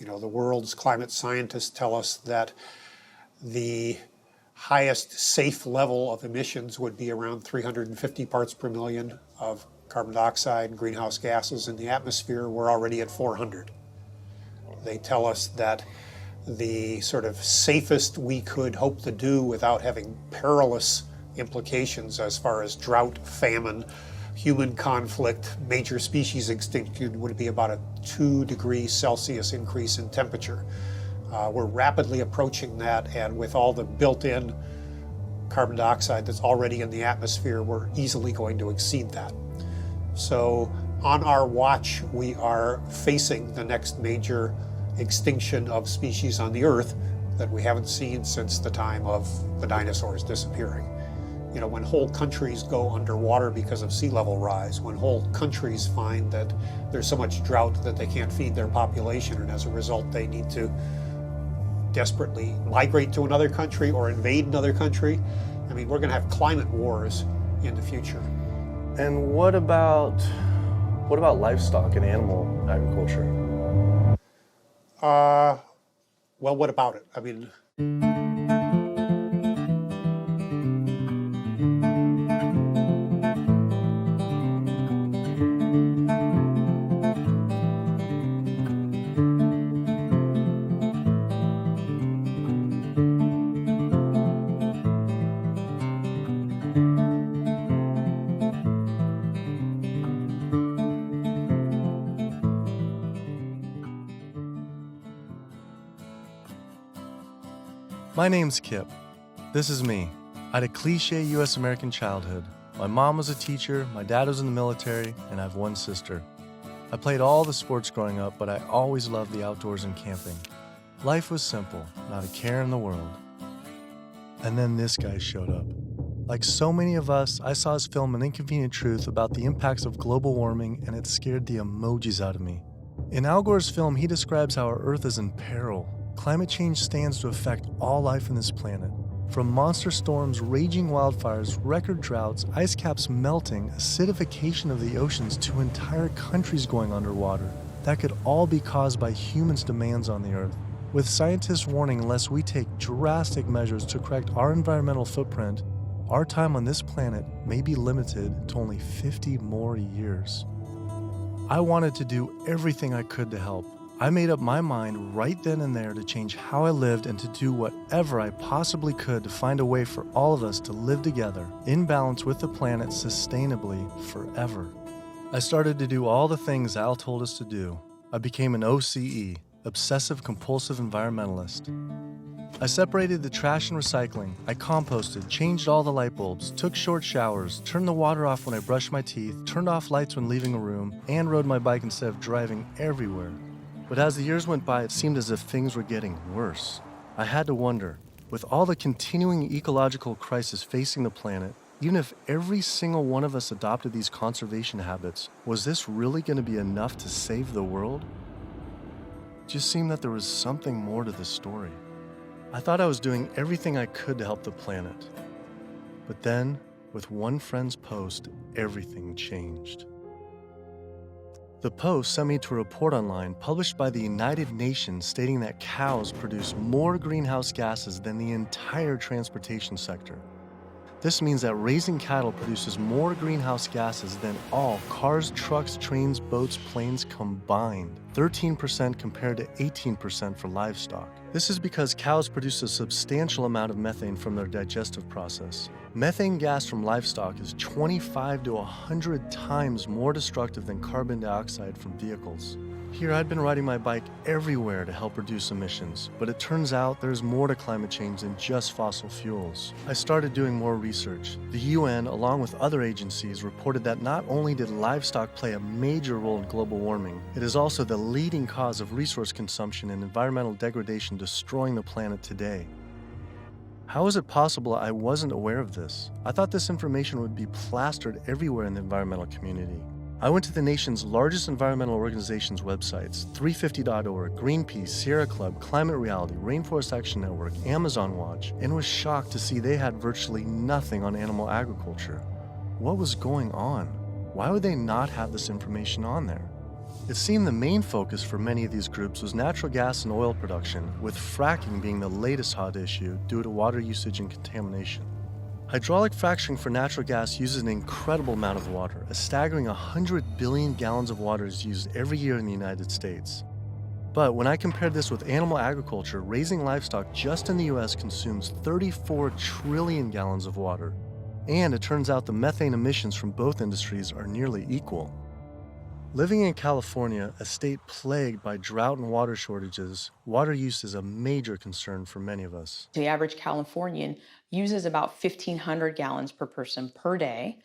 The world's climate scientists tell us that the highest safe level of emissions would be around 350 parts per million of carbon dioxide and greenhouse gases in the atmosphere. We're already at 400. They tell us that the sort of safest we could hope to do without having perilous implications as far as drought, famine, human conflict, major species extinction would be about a 2 degrees Celsius increase in temperature. We're rapidly approaching that, and with all the built-in carbon dioxide that's already in the atmosphere, we're easily going to exceed that. So on our watch, we are facing the next major extinction of species on the Earth that we haven't seen since the time of the dinosaurs disappearing. When whole countries go underwater because of sea level rise, when whole countries find that there's so much drought that they can't feed their population, and as a result they need to desperately migrate to another country or invade another country, we're going to have climate wars in the future. And what about livestock and animal agriculture? Well, what about it? My name's Kip. This is me. I had a cliche U.S. American childhood. My mom was a teacher, my dad was in the military, and I have one sister. I played all the sports growing up, but I always loved the outdoors and camping. Life was simple, not a care in the world. And then this guy showed up. Like so many of us, I saw his film An Inconvenient Truth about the impacts of global warming, and it scared the emojis out of me. In Al Gore's film, he describes how our Earth is in peril. Climate change stands to affect all life on this planet. From monster storms, raging wildfires, record droughts, ice caps melting, acidification of the oceans, to entire countries going underwater. That could all be caused by humans' demands on the Earth. With scientists warning unless we take drastic measures to correct our environmental footprint, our time on this planet may be limited to only 50 more years. I wanted to do everything I could to help. I made up my mind right then and there to change how I lived and to do whatever I possibly could to find a way for all of us to live together, in balance with the planet sustainably forever. I started to do all the things Al told us to do. I became an OCE, Obsessive Compulsive Environmentalist. I separated the trash and recycling. I composted, changed all the light bulbs, took short showers, turned the water off when I brushed my teeth, turned off lights when leaving a room, and rode my bike instead of driving everywhere. But as the years went by, it seemed as if things were getting worse. I had to wonder, with all the continuing ecological crisis facing the planet, even if every single one of us adopted these conservation habits, was this really going to be enough to save the world? It just seemed that there was something more to this story. I thought I was doing everything I could to help the planet. But then, with one friend's post, everything changed. The post sent me to a report online published by the United Nations stating that cows produce more greenhouse gases than the entire transportation sector. This means that raising cattle produces more greenhouse gases than all cars, trucks, trains, boats, planes combined, 13% compared to 18% for livestock. This is because cows produce a substantial amount of methane from their digestive process. Methane gas from livestock is 25 to 100 times more destructive than carbon dioxide from vehicles. Here, I'd been riding my bike everywhere to help reduce emissions, but it turns out there's more to climate change than just fossil fuels. I started doing more research. The UN, along with other agencies, reported that not only did livestock play a major role in global warming, it is also the leading cause of resource consumption and environmental degradation destroying the planet today. How is it possible I wasn't aware of this? I thought this information would be plastered everywhere in the environmental community. I went to the nation's largest environmental organizations' websites, 350.org, Greenpeace, Sierra Club, Climate Reality, Rainforest Action Network, Amazon Watch, and was shocked to see they had virtually nothing on animal agriculture. What was going on? Why would they not have this information on there? It seemed the main focus for many of these groups was natural gas and oil production, with fracking being the latest hot issue due to water usage and contamination. Hydraulic fracturing for natural gas uses an incredible amount of water. A staggering 100 billion gallons of water is used every year in the United States. But when I compared this with animal agriculture, raising livestock just in the US consumes 34 trillion gallons of water. And it turns out the methane emissions from both industries are nearly equal. Living in California, a state plagued by drought and water shortages, water use is a major concern for many of us. The average Californian uses about 1,500 gallons per person per day.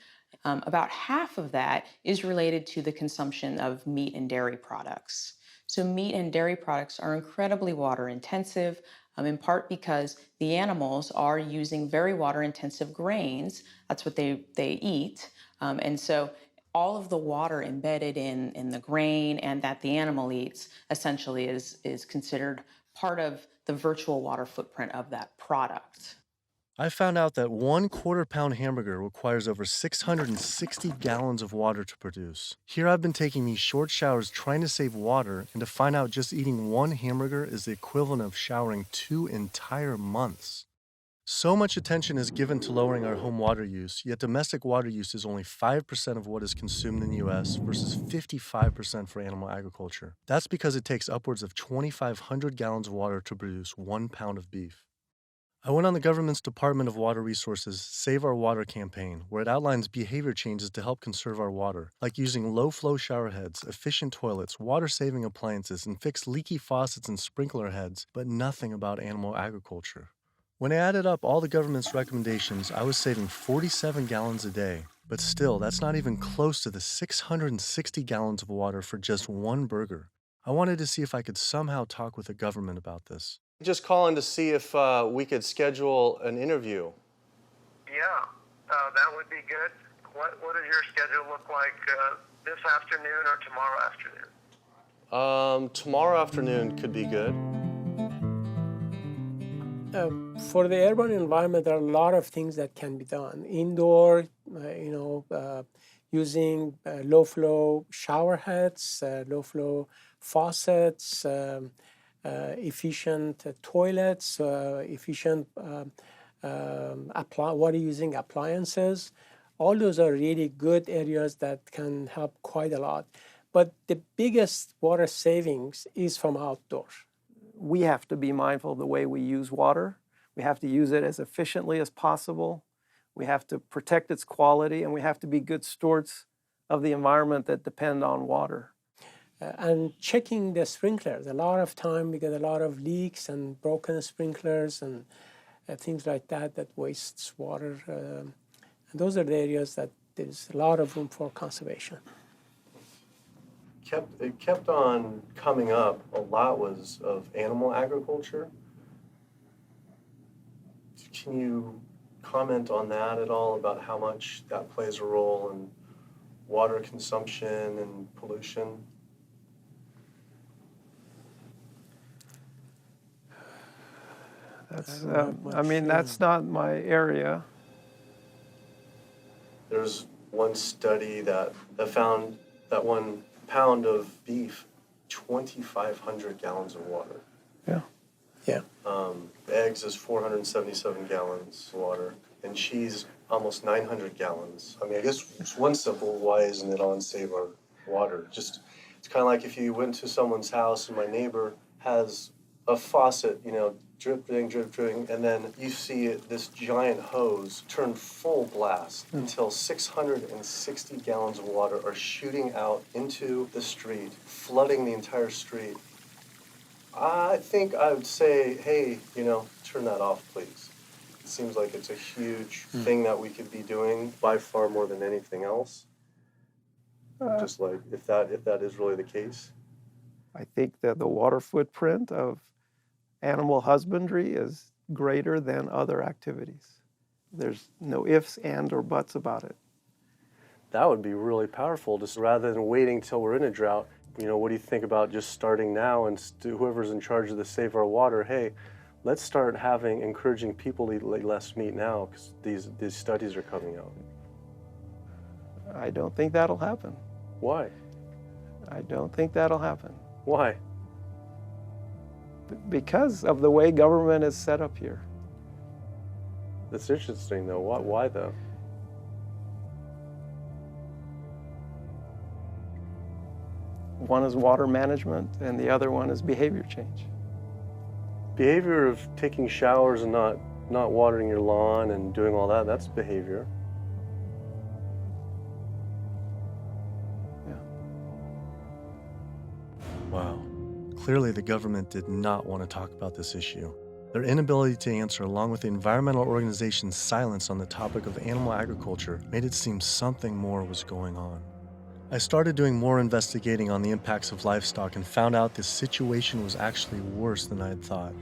About half of that is related to the consumption of meat and dairy products. So meat and dairy products are incredibly water intensive, in part because the animals are using very water intensive grains. That's what they eat. And so all of the water embedded in the grain and that the animal eats essentially is considered part of the virtual water footprint of that product. I found out that 1/4 pound hamburger requires over 660 gallons of water to produce. Here I've been taking these short showers trying to save water, and to find out just eating one hamburger is the equivalent of showering 2 entire months. So much attention is given to lowering our home water use, yet domestic water use is only 5% of what is consumed in the US versus 55% for animal agriculture. That's because it takes upwards of 2,500 gallons of water to produce 1 pound of beef. I went on the government's Department of Water Resources Save Our Water campaign, where it outlines behavior changes to help conserve our water, like using low-flow shower heads, efficient toilets, water-saving appliances, and fix leaky faucets and sprinkler heads, but nothing about animal agriculture. When I added up all the government's recommendations, I was saving 47 gallons a day. But still, that's not even close to the 660 gallons of water for just one burger. I wanted to see if I could somehow talk with the government about this. Just calling to see if we could schedule an interview. Yeah, that would be good. What does your schedule look like this afternoon or tomorrow afternoon? Tomorrow afternoon could be good. For the urban environment, there are a lot of things that can be done. Indoor, using low-flow shower heads, low-flow faucets, efficient toilets, efficient water using appliances. All those are really good areas that can help quite a lot. But the biggest water savings is from outdoors. We have to be mindful of the way we use water. We have to use it as efficiently as possible. We have to protect its quality, and we have to be good stewards of the environment that depend on water. And checking the sprinklers. A lot of time we get a lot of leaks and broken sprinklers and things like that wastes water. And those are the areas that there's a lot of room for conservation. It kept on coming up. A lot was of animal agriculture. Can you comment on that at all, about how much that plays a role in water consumption and pollution? That's, that's not my area. There's one study that found that 1 pound of beef, 2,500 gallons of water. Yeah. Yeah. Eggs is 477 gallons of water, and cheese almost 900 gallons. I mean, I guess it's one simple, why isn't it on Save Our Water? Just, it's kind of like if you went to someone's house and my neighbor has a faucet, dripping, and then you see this giant hose turn full blast until 660 gallons of water are shooting out into the street, flooding the entire street. I think I would say, hey, turn that off, please. It seems like it's a huge thing that we could be doing by far more than anything else. Just like, if that is really the case. I think that the water footprint of animal husbandry is greater than other activities. There's no ifs, and, or buts about it. That would be really powerful, just rather than waiting till we're in a drought. What do you think about just starting now, and whoever's in charge of the Save Our Water, hey, let's start encouraging people to eat less meat now, because these studies are coming out. I don't think that'll happen. Why? I don't think that'll happen. Why? Because of the way government is set up here. That's interesting, though. Why though? One is water management, and the other one is behavior change. Behavior of taking showers and not watering your lawn and doing all that, that's behavior. Yeah. Wow. Clearly, the government did not want to talk about this issue. Their inability to answer, along with the environmental organization's silence on the topic of animal agriculture, made it seem something more was going on. I started doing more investigating on the impacts of livestock and found out this situation was actually worse than I had thought.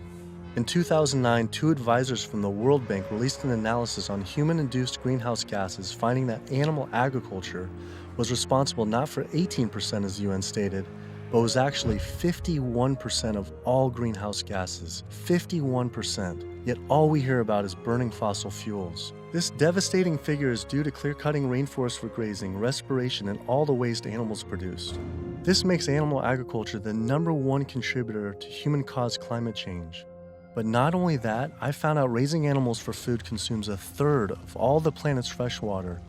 In 2009, 2 advisors from the World Bank released an analysis on human-induced greenhouse gases, finding that animal agriculture was responsible not for 18%, as the UN stated, but was actually 51% of all greenhouse gases. 51%. Yet all we hear about is burning fossil fuels. This devastating figure is due to clear-cutting rainforests for grazing, respiration, and all the waste animals produced. This makes animal agriculture the #1 contributor to human-caused climate change. But not only that, I found out raising animals for food consumes 1/3 of all the planet's fresh water,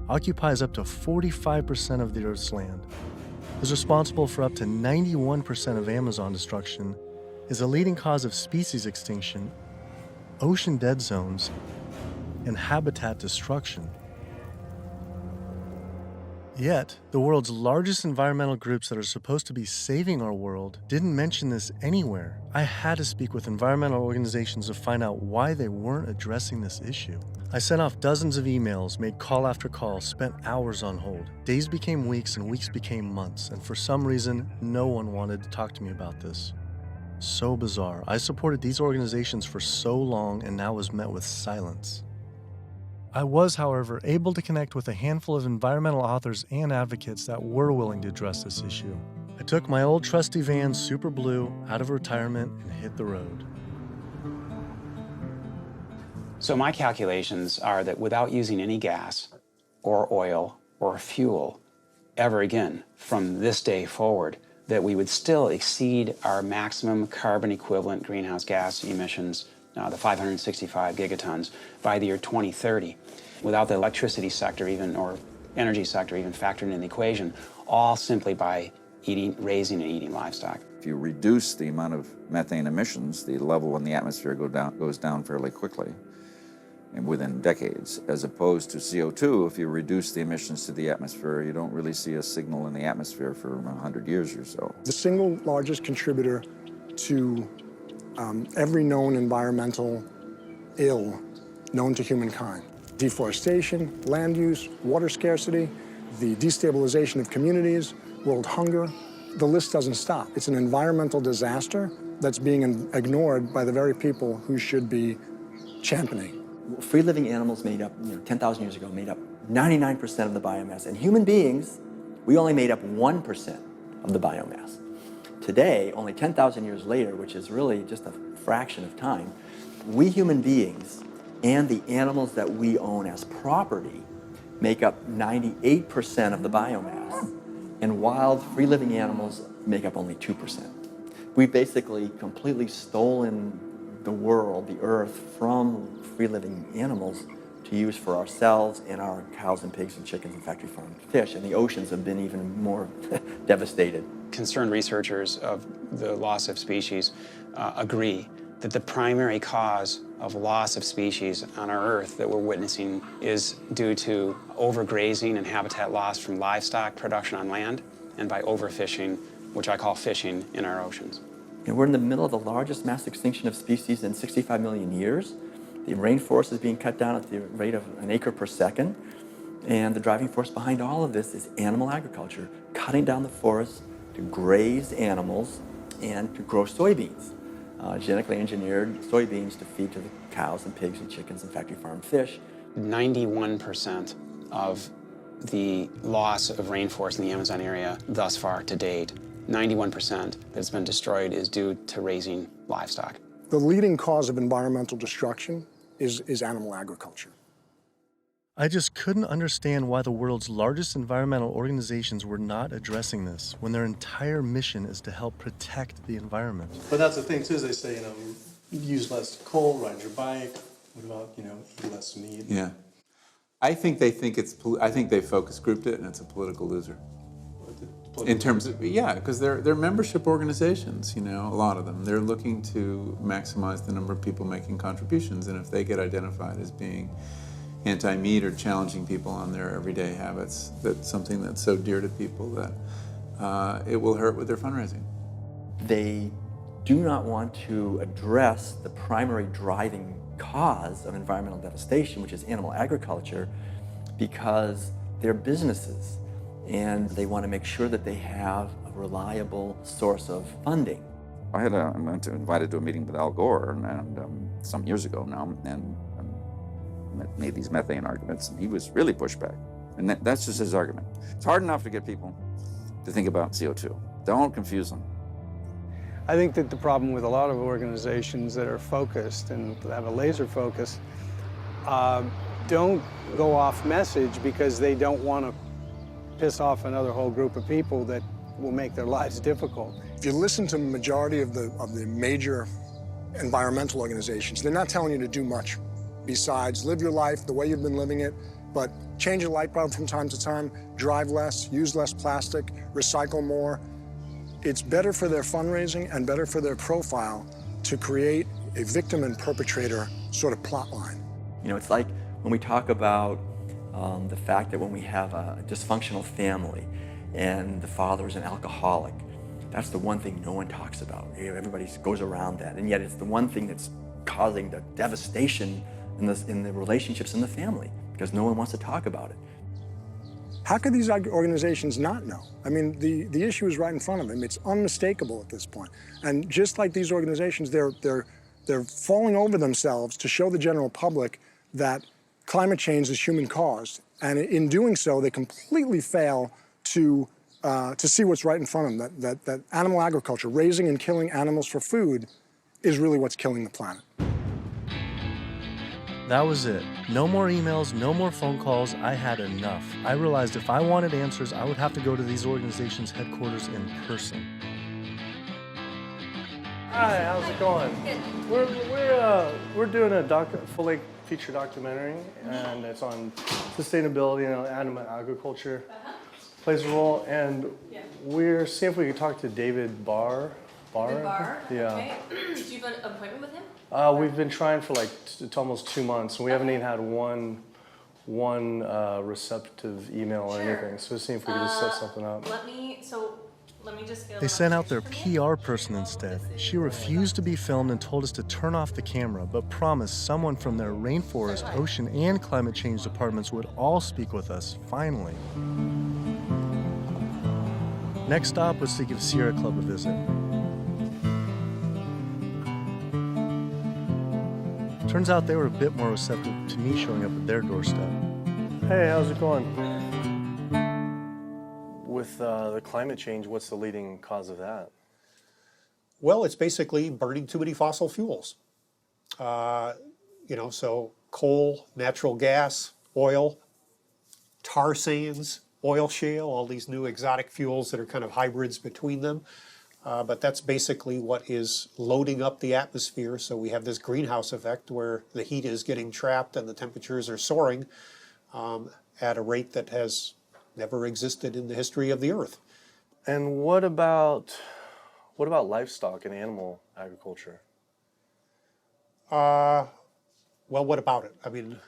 occupies up to 45% of the Earth's land, is responsible for up to 91% of Amazon destruction, is a leading cause of species extinction, ocean dead zones, and habitat destruction. Yet, the world's largest environmental groups that are supposed to be saving our world didn't mention this anywhere. I had to speak with environmental organizations to find out why they weren't addressing this issue. I sent off dozens of emails, made call after call, spent hours on hold. Days became weeks and weeks became months, and for some reason, no one wanted to talk to me about this. So bizarre. I supported these organizations for so long and now was met with silence. I was, however, able to connect with a handful of environmental authors and advocates that were willing to address this issue. I took my old trusty van, Super Blue, out of retirement and hit the road. So my calculations are that without using any gas or oil or fuel ever again from this day forward, that we would still exceed our maximum carbon equivalent greenhouse gas emissions, the 565 gigatons, by the year 2030, without the electricity sector or energy sector even factored in the equation, all simply by raising and eating livestock. If you reduce the amount of methane emissions, the level in the atmosphere goes down fairly quickly and within decades, as opposed to CO2. If you reduce the emissions to the atmosphere, you don't really see a signal in the atmosphere for 100 years or so. The single largest contributor to every known environmental ill known to humankind: deforestation, land use, water scarcity, the destabilization of communities, world hunger. The list doesn't stop. It's an environmental disaster that's being ignored by the very people who should be championing. Free-living animals made up, 10,000 years ago, made up 99% of the biomass. And human beings, we only made up 1% of the biomass. Today, only 10,000 years later, which is really just a fraction of time, we human beings and the animals that we own as property make up 98% of the biomass, and wild free-living animals make up only 2%. We've basically completely stolen the world, the earth, from free-living animals to use for ourselves and our cows and pigs and chickens and factory farmed fish, and the oceans have been even more devastated. Concerned researchers of the loss of species agree that the primary cause of loss of species on our Earth that we're witnessing is due to overgrazing and habitat loss from livestock production on land and by overfishing, which I call fishing, in our oceans. And we're in the middle of the largest mass extinction of species in 65 million years. The rainforest is being cut down at the rate of an acre per second. And the driving force behind all of this is animal agriculture, cutting down the forest to graze animals and to grow soybeans, genetically engineered soybeans to feed to the cows and pigs and chickens and factory farmed fish. 91% of the loss of rainforest in the Amazon area thus far to date, 91% that's been destroyed is due to raising livestock. The leading cause of environmental destruction is animal agriculture. I just couldn't understand why the world's largest environmental organizations were not addressing this when their entire mission is to help protect the environment. But that's the thing too, is they say, use less coal, ride your bike. What about, eat less meat? Yeah. I think they focus grouped it and it's a political loser. In terms of, because they're membership organizations, a lot of them. They're looking to maximize the number of people making contributions, and if they get identified as being anti-meat or challenging people on their everyday habits, that's something that's so dear to people that it will hurt with their fundraising. They do not want to address the primary driving cause of environmental devastation, which is animal agriculture, because they're businesses and they want to make sure that they have a reliable source of funding. I went invited to a meeting with Al Gore and some years ago now, and made these methane arguments, and he was really pushed back. And that's just his argument. It's hard enough to get people to think about CO2. Don't confuse them. I think that the problem with a lot of organizations that are focused and have a laser focus don't go off message because they don't want to piss off another whole group of people that will make their lives difficult. If you listen to the majority of the major environmental organizations, they're not telling you to do much besides live your life the way you've been living it, but change your light bulb from time to time, drive less, use less plastic, recycle more. It's better for their fundraising and better for their profile to create a victim and perpetrator sort of plot line. It's like when we talk about the fact that when we have a dysfunctional family and the father is an alcoholic, that's the one thing no one talks about. Everybody goes around that, and yet it's the one thing that's causing the devastation in the relationships in the family, because no one wants to talk about it. How could these organizations not know? I mean, the issue is right in front of them. It's unmistakable at this point. And just like these organizations, they're falling over themselves to show the general public that climate change is human-caused. And in doing so, they completely fail to see what's right in front of them, that animal agriculture, raising and killing animals for food, is really what's killing the planet. That was it. No more emails, no more phone calls. I had enough. I realized if I wanted answers, I would have to go to these organizations' headquarters in person. Hi, how's it going? We're doing a full-length feature documentary, and it's on sustainability and animal agriculture plays a role. And we're seeing if we can talk to David Barr. David Barr? Yeah. Okay. Do you have an appointment with him? We've been trying for it's almost 2 months, and we haven't even had one receptive email or anything. So we're seeing if we can just set something up. Let me just get They sent out their PR person instead. She refused to be filmed and told us to turn off the camera, but promised someone from their rainforest, ocean, and climate change departments would all speak with us, finally. Next stop was to give Sierra Club a visit. Turns out they were a bit more receptive to me showing up at their doorstep. Hey, how's it going? With the climate change, what's the leading cause of that? Well, it's basically burning too many fossil fuels. So coal, natural gas, oil, tar sands, oil shale, all these new exotic fuels that are kind of hybrids between them. But that's basically what is loading up the atmosphere. So we have this greenhouse effect where the heat is getting trapped and the temperatures are soaring at a rate that has never existed in the history of the Earth. And what about livestock and animal agriculture? Well, what about it? I mean,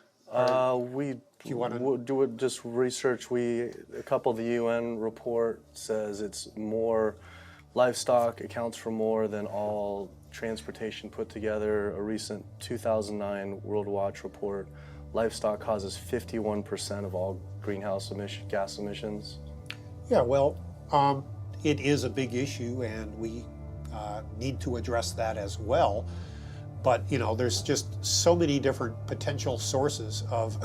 we do just research. A couple of the UN report says it's more. Livestock accounts for more than all transportation put together. A recent 2009 World Watch report, livestock causes 51% of all greenhouse gas emissions. Yeah, well, it is a big issue, and we need to address that as well. But, there's just so many different potential sources of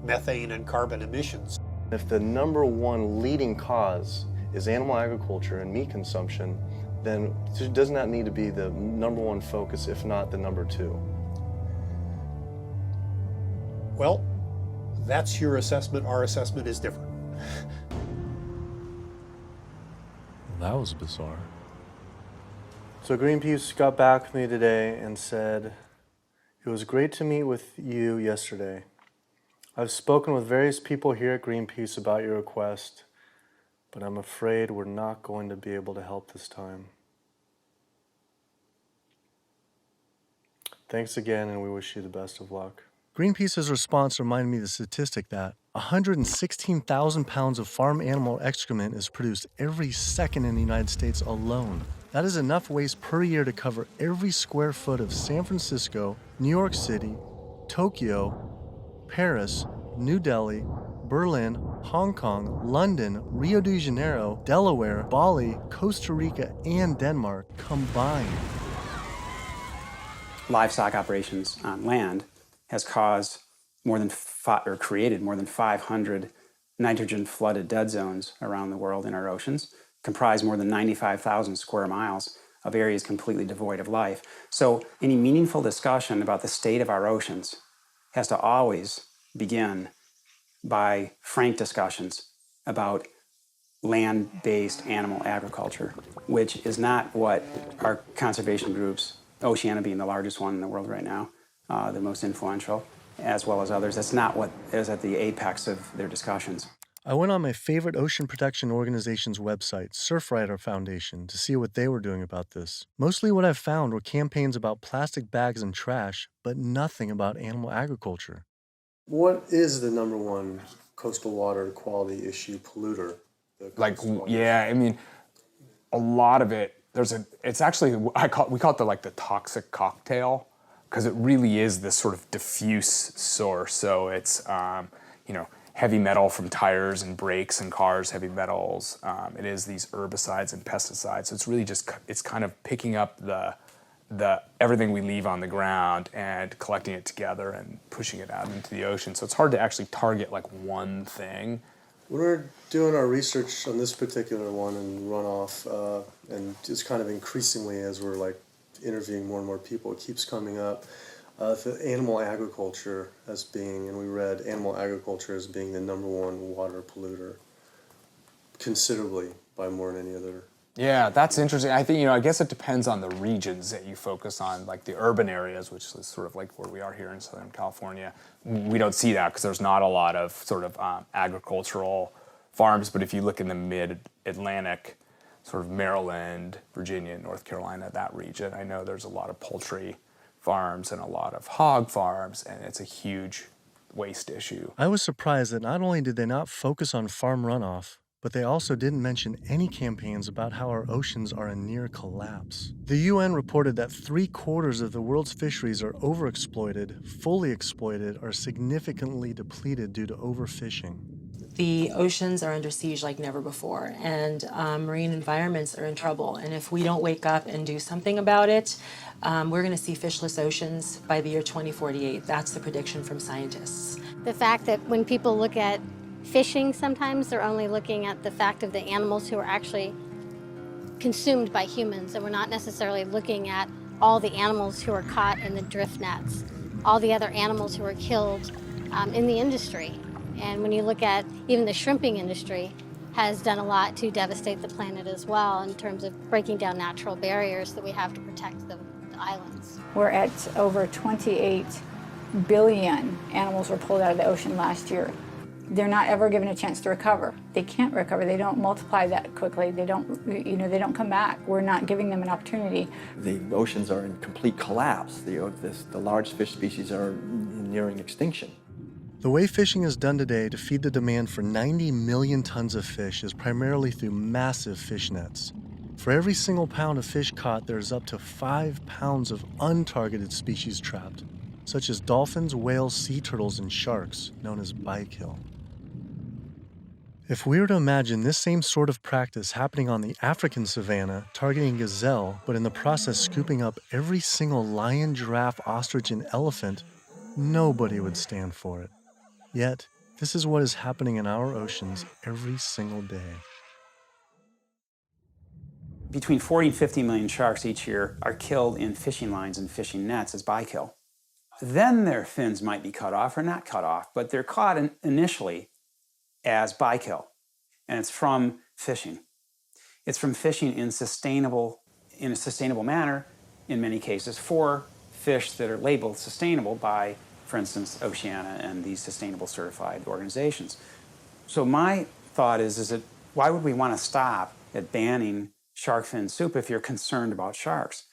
methane and carbon emissions. If the number one leading cause is animal agriculture and meat consumption, then doesn't that need to be the number one focus, if not the number two? Well, That's your assessment. Our assessment is different. That was bizarre. So Greenpeace got back with me today and said, "It was great to meet with you yesterday. I've spoken with various people here at Greenpeace about your request, but I'm afraid we're not going to be able to help this time. Thanks again, and we wish you the best of luck." Greenpeace's response reminded me of the statistic that 116,000 pounds of farm animal excrement is produced every second in the United States alone. That is enough waste per year to cover every square foot of San Francisco, New York City, Tokyo, Paris, New Delhi, Berlin, Hong Kong, London, Rio de Janeiro, Delaware, Bali, Costa Rica, and Denmark combined. Livestock operations on land has caused created more than 500 nitrogen-flooded dead zones around the world in our oceans, comprise more than 95,000 square miles of areas completely devoid of life. So any meaningful discussion about the state of our oceans has to always begin by frank discussions about land-based animal agriculture, which is not what our conservation groups, Oceana being the largest one in the world right now, the most influential, as well as others, that's not what is at the apex of their discussions. I went on my favorite ocean protection organization's website, Surfrider Foundation, to see what they were doing about this. Mostly what I found were campaigns about plastic bags and trash, but nothing about animal agriculture. What is the number one coastal water quality issue polluter? I mean, a lot of it, it's actually, we call it the toxic cocktail, because it really is this sort of diffuse source. So it's, heavy metal from tires and brakes and cars, heavy metals. It is these herbicides and pesticides. So it's really just, it's kind of picking up the everything we leave on the ground and collecting it together and pushing it out into the ocean. So it's hard to actually target one thing. When we're doing our research on this particular one and runoff, and just kind of increasingly as we're interviewing more and more people, it keeps coming up. The animal agriculture as being, and we read animal agriculture as being the number one water polluter, considerably by more than any other. Yeah, that's interesting. I think, I guess it depends on the regions that you focus on, like the urban areas, which is sort of like where we are here in Southern California. We don't see that because there's not a lot of sort of agricultural farms. But if you look in the mid-Atlantic, sort of Maryland, Virginia, North Carolina, that region, I know there's a lot of poultry farms and a lot of hog farms, and it's a huge waste issue. I was surprised that not only did they not focus on farm runoff, but they also didn't mention any campaigns about how our oceans are in near collapse. The UN reported that 3/4 of the world's fisheries are overexploited, fully exploited, or significantly depleted due to overfishing. The oceans are under siege like never before, and marine environments are in trouble. And if we don't wake up and do something about it, we're going to see fishless oceans by the year 2048. That's the prediction from scientists. The fact that when people look at fishing, sometimes they're only looking at the fact of the animals who are actually consumed by humans, and we're not necessarily looking at all the animals who are caught in the drift nets, all the other animals who are killed in the industry. And when you look at even the shrimping industry has done a lot to devastate the planet as well in terms of breaking down natural barriers that we have to protect the islands. We're at over 28 billion animals were pulled out of the ocean last year. They're not ever given a chance to recover. They can't recover. They don't multiply that quickly. They don't come back. We're not giving them an opportunity. The oceans are in complete collapse. The large fish species are nearing extinction. The way fishing is done today to feed the demand for 90 million tons of fish is primarily through massive fish nets. For every single pound of fish caught, there's up to 5 pounds of untargeted species trapped, such as dolphins, whales, sea turtles, and sharks, known as bykill. If we were to imagine this same sort of practice happening on the African savanna, targeting gazelle, but in the process scooping up every single lion, giraffe, ostrich, and elephant, nobody would stand for it. Yet, this is what is happening in our oceans every single day. Between 40 and 50 million sharks each year are killed in fishing lines and fishing nets as bykill. then their fins might be cut off or not cut off, but they're caught initially as bykill. And it's from fishing. It's from fishing in a sustainable manner, in many cases, for fish that are labeled sustainable by, for instance, Oceana and these sustainable certified organizations. So my thought is that why would we want to stop at banning shark fin soup if you're concerned about sharks,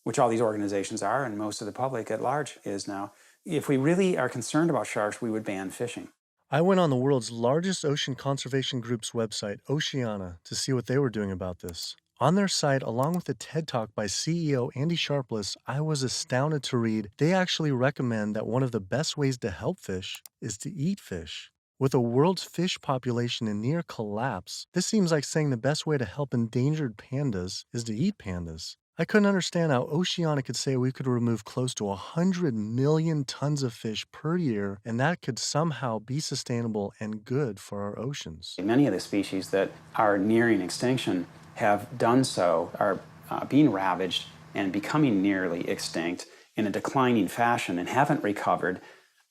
which all these organizations are and most of the public at large is now. If we really are concerned about sharks, we would ban fishing. I went on the world's largest ocean conservation group's website, Oceana, to see what they were doing about this. On their site, along with a TED Talk by CEO Andy Sharpless, I was astounded to read they actually recommend that one of the best ways to help fish is to eat fish. With the world's fish population in near collapse, this seems like saying the best way to help endangered pandas is to eat pandas. I couldn't understand how Oceana could say we could remove close to 100 million tons of fish per year, and that could somehow be sustainable and good for our oceans. Many of the species that are nearing extinction have done so, are being ravaged and becoming nearly extinct in a declining fashion and haven't recovered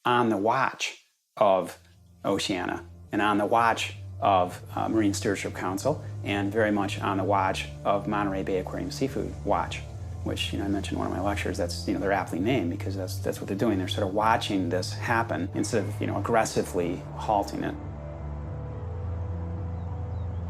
on the watch of Oceana and on the watch of Marine Stewardship Council and very much on the watch of Monterey Bay Aquarium Seafood Watch, which I mentioned in one of my lectures. That's they're aptly named because that's what they're doing. They're sort of watching this happen instead of aggressively halting it.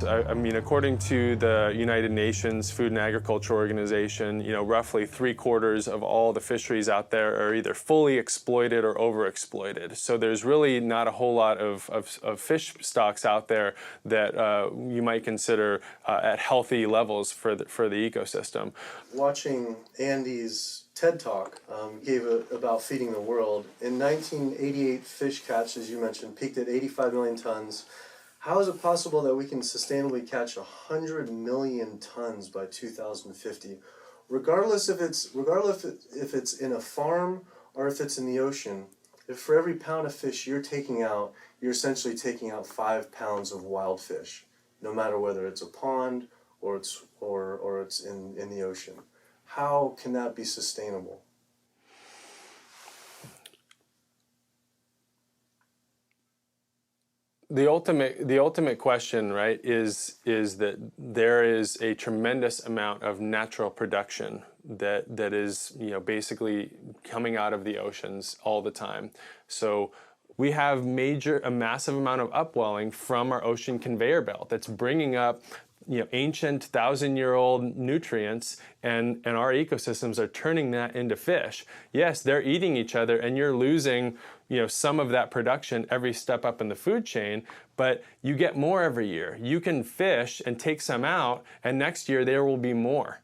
I mean, according to the United Nations Food and Agriculture Organization, roughly 3/4 of all the fisheries out there are either fully exploited or overexploited. So there's really not a whole lot of fish stocks out there that you might consider at healthy levels for the ecosystem. Watching Andy's TED Talk about feeding the world, in 1988 fish catch, as you mentioned, peaked at 85 million tons. How is it possible that we can sustainably catch 100 million tons by 2050, regardless if it's in a farm or if it's in the ocean? If for every pound of fish you're taking out, you're essentially taking out 5 pounds of wild fish, no matter whether it's a pond or it's in the ocean. How can that be sustainable? The ultimate question, right, is that there is a tremendous amount of natural production that is basically coming out of the oceans all the time. So we have a massive amount of upwelling from our ocean conveyor belt that's bringing up ancient 1,000-year-old nutrients, and our ecosystems are turning that into fish. Yes, they're eating each other, and you're losing some of that production every step up in the food chain, but you get more every year. You can fish and take some out, and next year there will be more.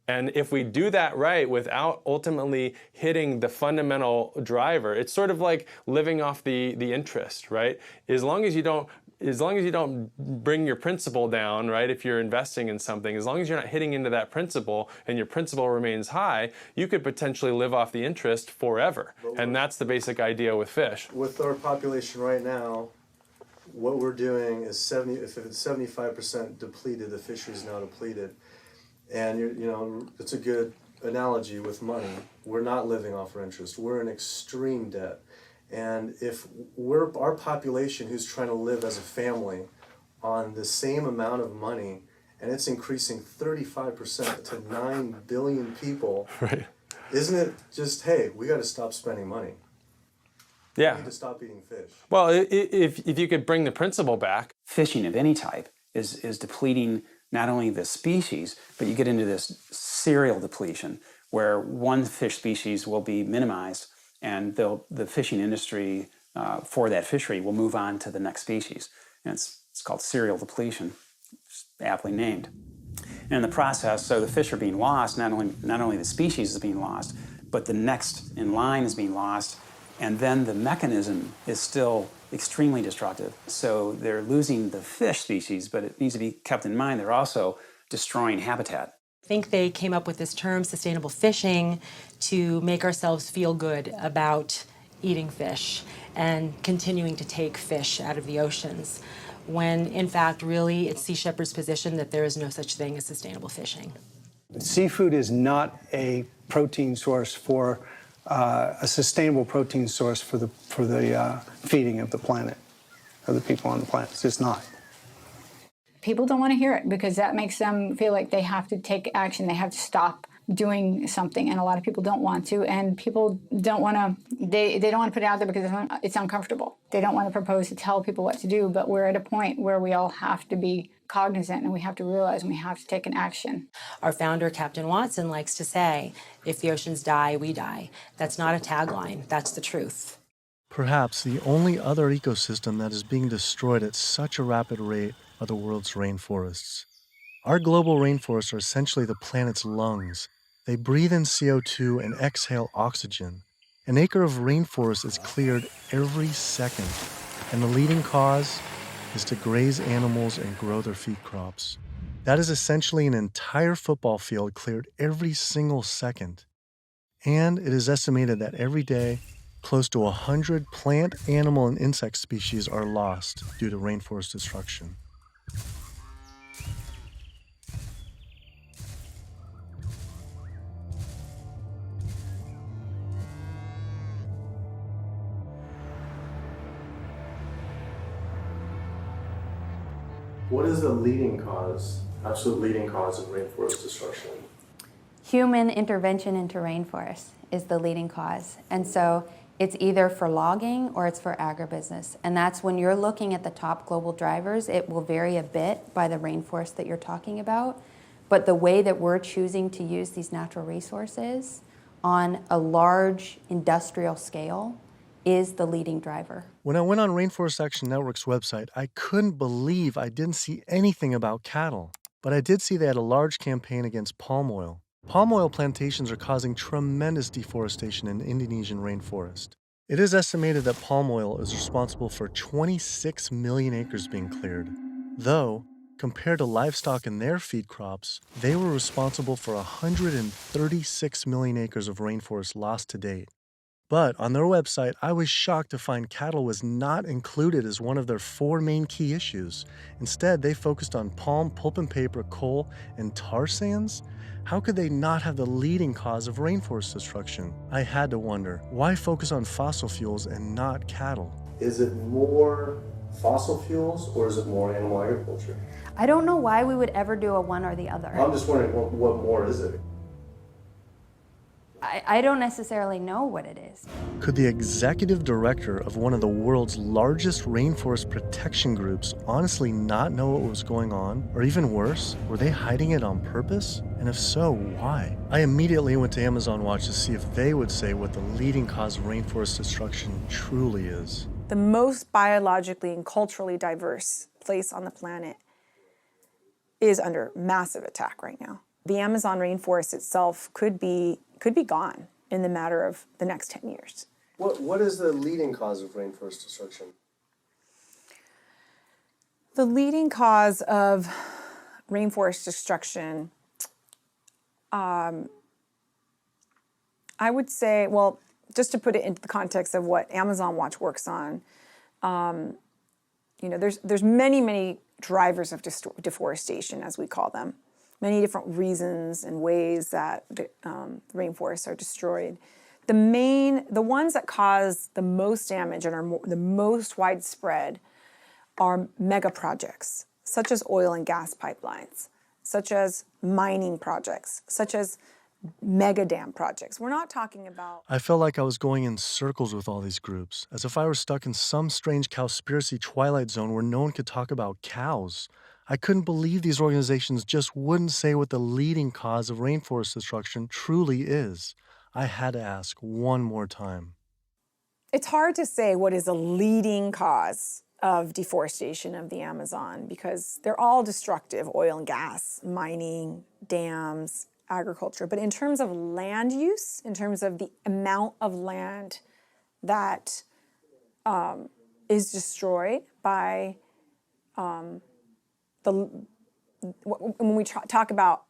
And if we do that right without ultimately hitting the fundamental driver, it's sort of like living off the interest, right? As long as you don't bring your principal down, right, if you're investing in something, as long as you're not hitting into that principal and your principal remains high, you could potentially live off the interest forever. And that's the basic idea with fish. With our population right now, what we're doing is if it's 75% depleted, the fishery is now depleted. And it's a good analogy with money. We're not living off our interest. We're in extreme debt. And if our population who's trying to live as a family on the same amount of money, and it's increasing 35% to 9 billion people, right. Isn't it just, hey, we got to stop spending money? Yeah. We need to stop eating fish. Well, if you could bring the principle back. Fishing of any type is depleting not only the species, but you get into this serial depletion where one fish species will be minimized and the fishing industry for that fishery will move on to the next species. And it's called serial depletion, it's aptly named. And in the process, so the fish are being lost, not only the species is being lost, but the next in line is being lost, and then the mechanism is still extremely destructive. So they're losing the fish species, but it needs to be kept in mind they're also destroying habitat. I think they came up with this term, sustainable fishing, to make ourselves feel good about eating fish and continuing to take fish out of the oceans, when in fact, really, it's Sea Shepherd's position that there is no such thing as sustainable fishing. Seafood is not a protein source for a sustainable protein source for the feeding of the planet, of the people on the planet. It's just not. People don't want to hear it because that makes them feel like they have to take action. They have to stop doing something, and a lot of people don't want to, and people don't want to, they don't want to put it out there because it's uncomfortable. They don't want to propose to tell people what to do, but we're at a point where we all have to be cognizant and we have to realize and we have to take an action. Our founder, Captain Watson, likes to say, if the oceans die, we die. That's not a tagline, that's the truth. Perhaps the only other ecosystem that is being destroyed at such a rapid rate are the world's rainforests. Our global rainforests are essentially the planet's lungs. They breathe in CO2 and exhale oxygen. An acre of rainforest is cleared every second, and the leading cause is to graze animals and grow their feed crops. That is essentially an entire football field cleared every single second. And it is estimated that every day, close to 100 plant, animal, and insect species are lost due to rainforest destruction. What is the leading cause, absolute leading cause of rainforest destruction? Human intervention into rainforests is the leading cause. And so it's either for logging or it's for agribusiness. And that's when you're looking at the top global drivers, it will vary a bit by the rainforest that you're talking about. But the way that we're choosing to use these natural resources on a large industrial scale is the leading driver. When I went on Rainforest Action Network's website, I couldn't believe I didn't see anything about cattle. But I did see they had a large campaign against palm oil. Palm oil plantations are causing tremendous deforestation in the Indonesian rainforest. It is estimated that palm oil is responsible for 26 million acres being cleared. Though, compared to livestock and their feed crops, they were responsible for 136 million acres of rainforest lost to date. But on their website, I was shocked to find cattle was not included as one of their 4 main key issues. Instead, they focused on palm, pulp and paper, coal, and tar sands. How could they not have the leading cause of rainforest destruction? I had to wonder, why focus on fossil fuels and not cattle? Is it more fossil fuels or is it more animal agriculture? I don't know why we would ever do a one or the other. I'm just wondering, what more is it? I don't necessarily know what it is. Could the executive director of one of the world's largest rainforest protection groups honestly not know what was going on? Or even worse, were they hiding it on purpose? And if so, why? I immediately went to Amazon Watch to see if they would say what the leading cause of rainforest destruction truly is. The most biologically and culturally diverse place on the planet is under massive attack right now. The Amazon rainforest itself could be gone in the matter of the next 10 years. What is the leading cause of rainforest destruction? The leading cause of rainforest destruction, I would say, well, just to put it into the context of what Amazon Watch works on, there's many drivers of deforestation, as we call them. Many different reasons and ways that the rainforests are destroyed. The ones that cause the most damage and are the most widespread are mega projects, such as oil and gas pipelines, such as mining projects, such as mega dam projects. We're not talking about... I felt like I was going in circles with all these groups, as if I were stuck in some strange cowspiracy twilight zone where no one could talk about cows. I couldn't believe these organizations just wouldn't say what the leading cause of rainforest destruction truly is. I had to ask one more time. It's hard to say what is a leading cause of deforestation of the Amazon because they're all destructive: oil and gas, mining, dams, agriculture. But in terms of land use, in terms of the amount of land that is destroyed by when we talk about,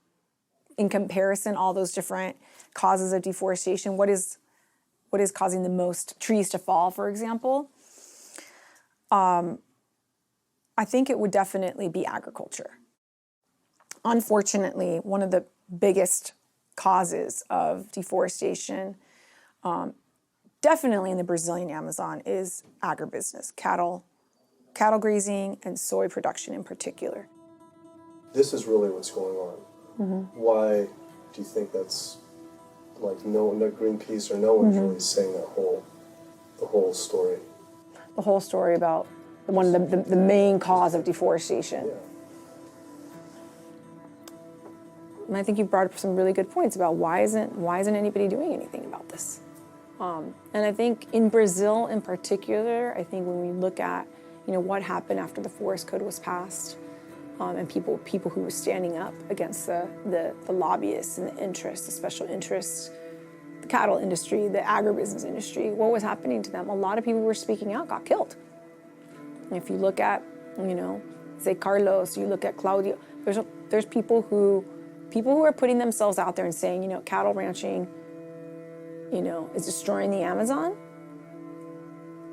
in comparison, all those different causes of deforestation, what is causing the most trees to fall, for example? I think it would definitely be agriculture. Unfortunately, one of the biggest causes of deforestation definitely in the Brazilian Amazon, is agribusiness, cattle grazing, and soy production in particular. This is really what's going on. Why do you think that's like no Greenpeace or no one's really saying the whole story? The whole story about one of the main cause of deforestation. Yeah. And I think you brought up some really good points about why isn't anybody doing anything about this? And I think in Brazil in particular, I think when we look at what happened after the Forest Code was passed, and people who were standing up against the lobbyists and the interests, the special interests, the cattle industry, the agribusiness industry, what was happening to them? A lot of people who were speaking out got killed. And if you look at, say Carlos, you look at Claudio, there's people who are putting themselves out there and saying, cattle ranching, is destroying the Amazon.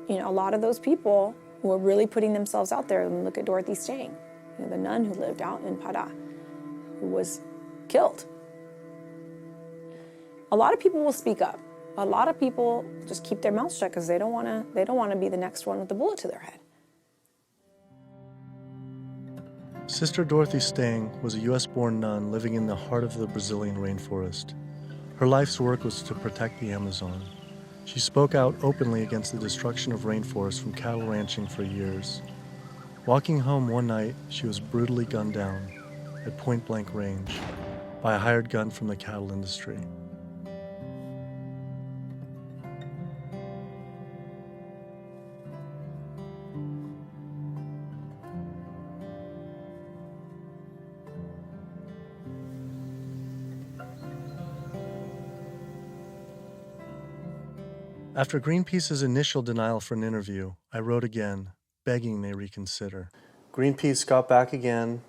A lot of those people who are really putting themselves out there, and look at Dorothy Stang, the nun who lived out in Pará, who was killed. A lot of people will speak up. A lot of people just keep their mouths shut because they don't want to be the next one with the bullet to their head. Sister Dorothy Stang was a US-born nun living in the heart of the Brazilian rainforest. Her life's work was to protect the Amazon. She spoke out openly against the destruction of rainforests from cattle ranching for years. Walking home one night, she was brutally gunned down at point-blank range by a hired gun from the cattle industry. After Greenpeace's initial denial for an interview, I wrote again, begging they reconsider. Greenpeace got back again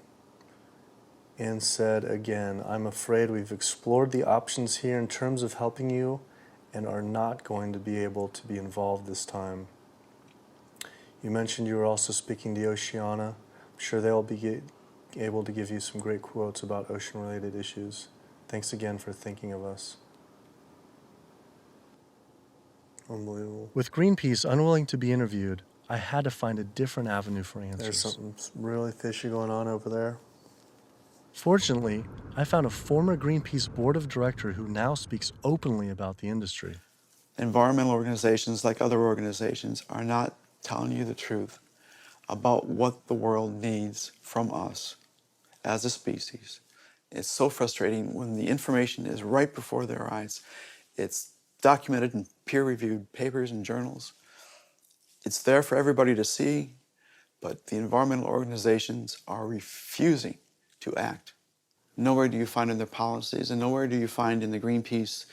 and said again, I'm afraid we've explored the options here in terms of helping you and are not going to be able to be involved this time. You mentioned you were also speaking to Oceana. I'm sure they'll be able to give you some great quotes about ocean-related issues. Thanks again for thinking of us. Unbelievable. With Greenpeace unwilling to be interviewed, I had to find a different avenue for answers. There's something really fishy going on over there. Fortunately, I found a former Greenpeace board of director who now speaks openly about the industry. Environmental organizations, like other organizations, are not telling you the truth about what the world needs from us as a species. It's so frustrating when the information is right before their eyes. It's documented in peer-reviewed papers and journals. It's there for everybody to see, but the environmental organizations are refusing to act. Nowhere do you find in their policies, and nowhere do you find in the Greenpeace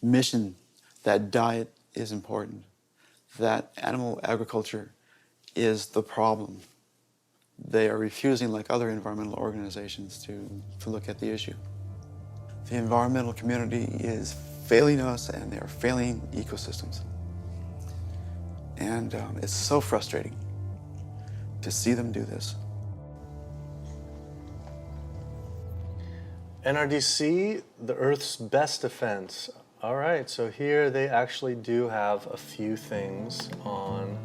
mission that diet is important, that animal agriculture is the problem. They are refusing, like other environmental organizations, to look at the issue. The environmental community is failing us, and they are failing ecosystems. And it's so frustrating to see them do this. NRDC, the Earth's best defense. All right, so here they actually do have a few things on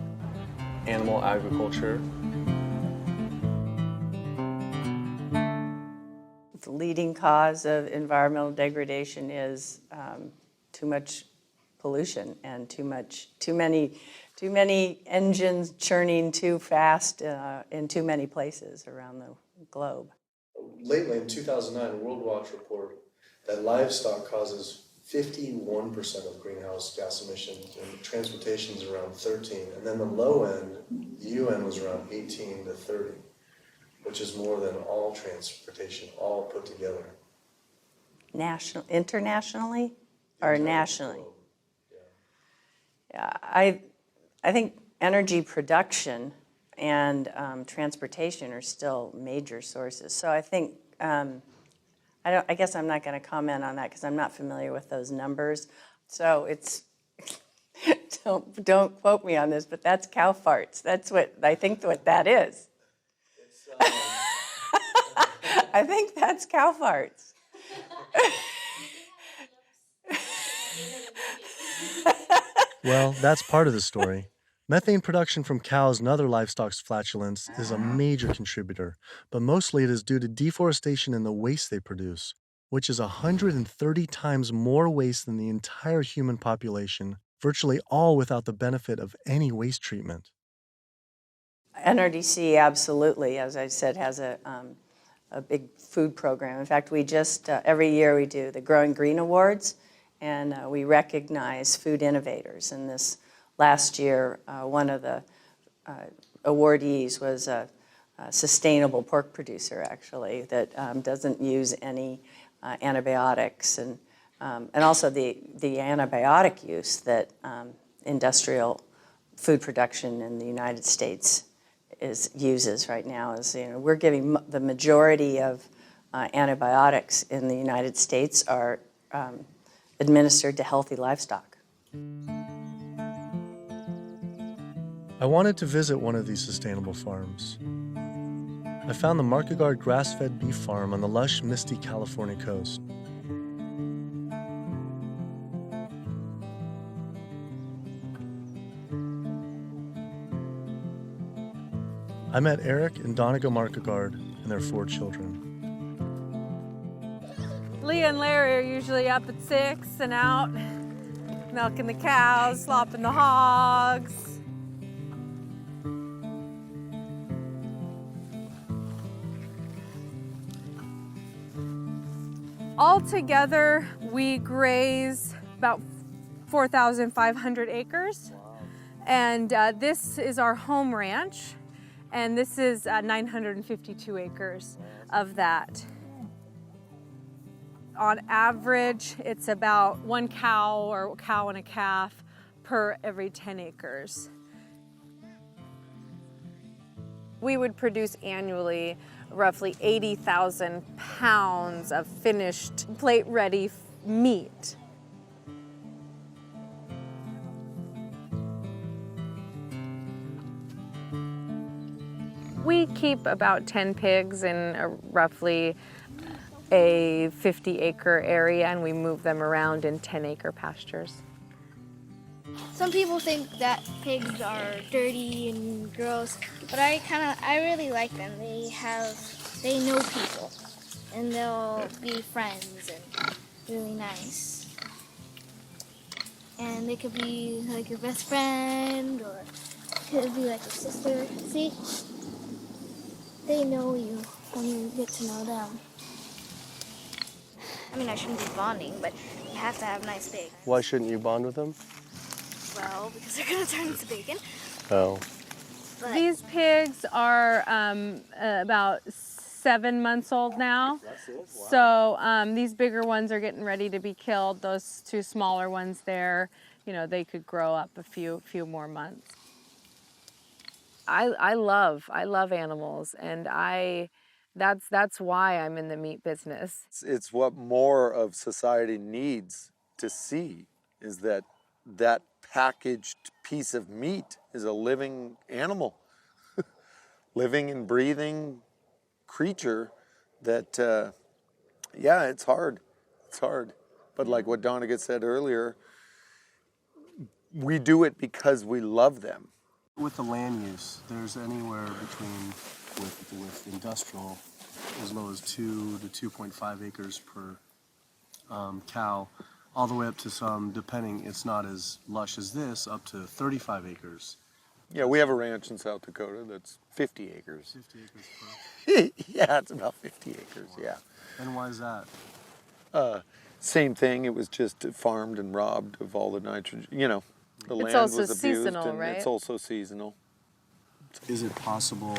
animal agriculture. The leading cause of environmental degradation is too much pollution and too many engines churning too fast in too many places around the globe. Lately, in 2009, a World Watch report that livestock causes 51% of greenhouse gas emissions, and transportation is around 13, and then the low end, the UN was around 18 to 30, which is more than all transportation, all put together. Internationally or nationally? Yeah, I think energy production and transportation are still major sources. So I think, I guess I'm not going to comment on that because I'm not familiar with those numbers. So it's, don't quote me on this, but that's cow farts. That's what, I think what that is. I think that's cow farts. Well, that's part of the story. Methane production from cows and other livestock's flatulence is a major contributor, but mostly it is due to deforestation and the waste they produce, which is 130 times more waste than the entire human population, virtually all without the benefit of any waste treatment. NRDC absolutely, as I said, has a big food program. In fact, we just, every year we do the Growing Green Awards, and we recognize food innovators. And this last year, one of the awardees was a sustainable pork producer, actually, that doesn't use any antibiotics, and also the antibiotic use that industrial food production in the United States uses right now. Is, you know, we're giving the majority of antibiotics in the United States are administered to healthy livestock. I wanted to visit one of these sustainable farms. I found the Markegard grass-fed beef farm on the lush, misty California coast. I met Eric and Donegal Markegard and their 4 children. Leah and Larry are usually up at 6 and out, milking the cows, slopping the hogs. Altogether, we graze about 4,500 acres. And this is our home ranch, and this is 952 acres of that. On average, it's about 1 cow or cow and a calf per every 10 acres. We would produce annually roughly 80,000 pounds of finished plate-ready meat. We keep about 10 pigs in roughly a 50-acre area, and we move them around in 10-acre pastures. Some people think that pigs are dirty and gross, but I really like them. They know people, and they'll be friends and really nice. And they could be like your best friend, or could be like your sister. See? They know you when you get to know them. I mean, I shouldn't be bonding, but you have to have nice pigs. Why shouldn't you bond with them? Well, because they're gonna turn into bacon. Oh. But These pigs are about 7 months old now. So these bigger ones are getting ready to be killed. Those 2 smaller ones there, you know, they could grow up a few more months. I love animals, and that's why I'm in the meat business. It's what more of society needs to see, is that packaged piece of meat is a living animal, living and breathing creature that, yeah, it's hard. It's hard. But like what Donegal said earlier, we do it because we love them. With the land use, there's anywhere between, with industrial, as low as 2 to 2.5 acres per cow, all the way up to some, depending, it's not as lush as this, up to 35 acres. Yeah, we have a ranch in South Dakota that's 50 acres. 50 acres per? Yeah, it's about 50 acres, yeah. And why is that? Same thing, it was just farmed and robbed of all the nitrogen, you know, the It's land also was abused, seasonal, and right? it's also seasonal. Is it possible,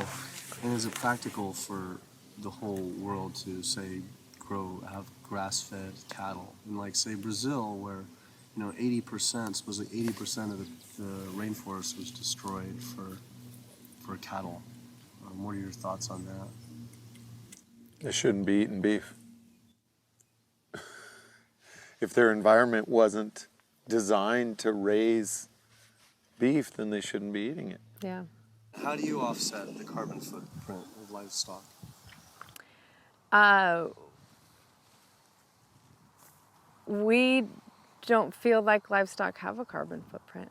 and is it practical for the whole world to, say, have grass-fed cattle? And like, say, Brazil, where, you know, 80%, supposedly 80% of the rainforest was destroyed for cattle. What are your thoughts on that? They shouldn't be eating beef. If their environment wasn't designed to raise beef, then they shouldn't be eating it. Yeah. How do you offset the carbon footprint of livestock? We don't feel like livestock have a carbon footprint.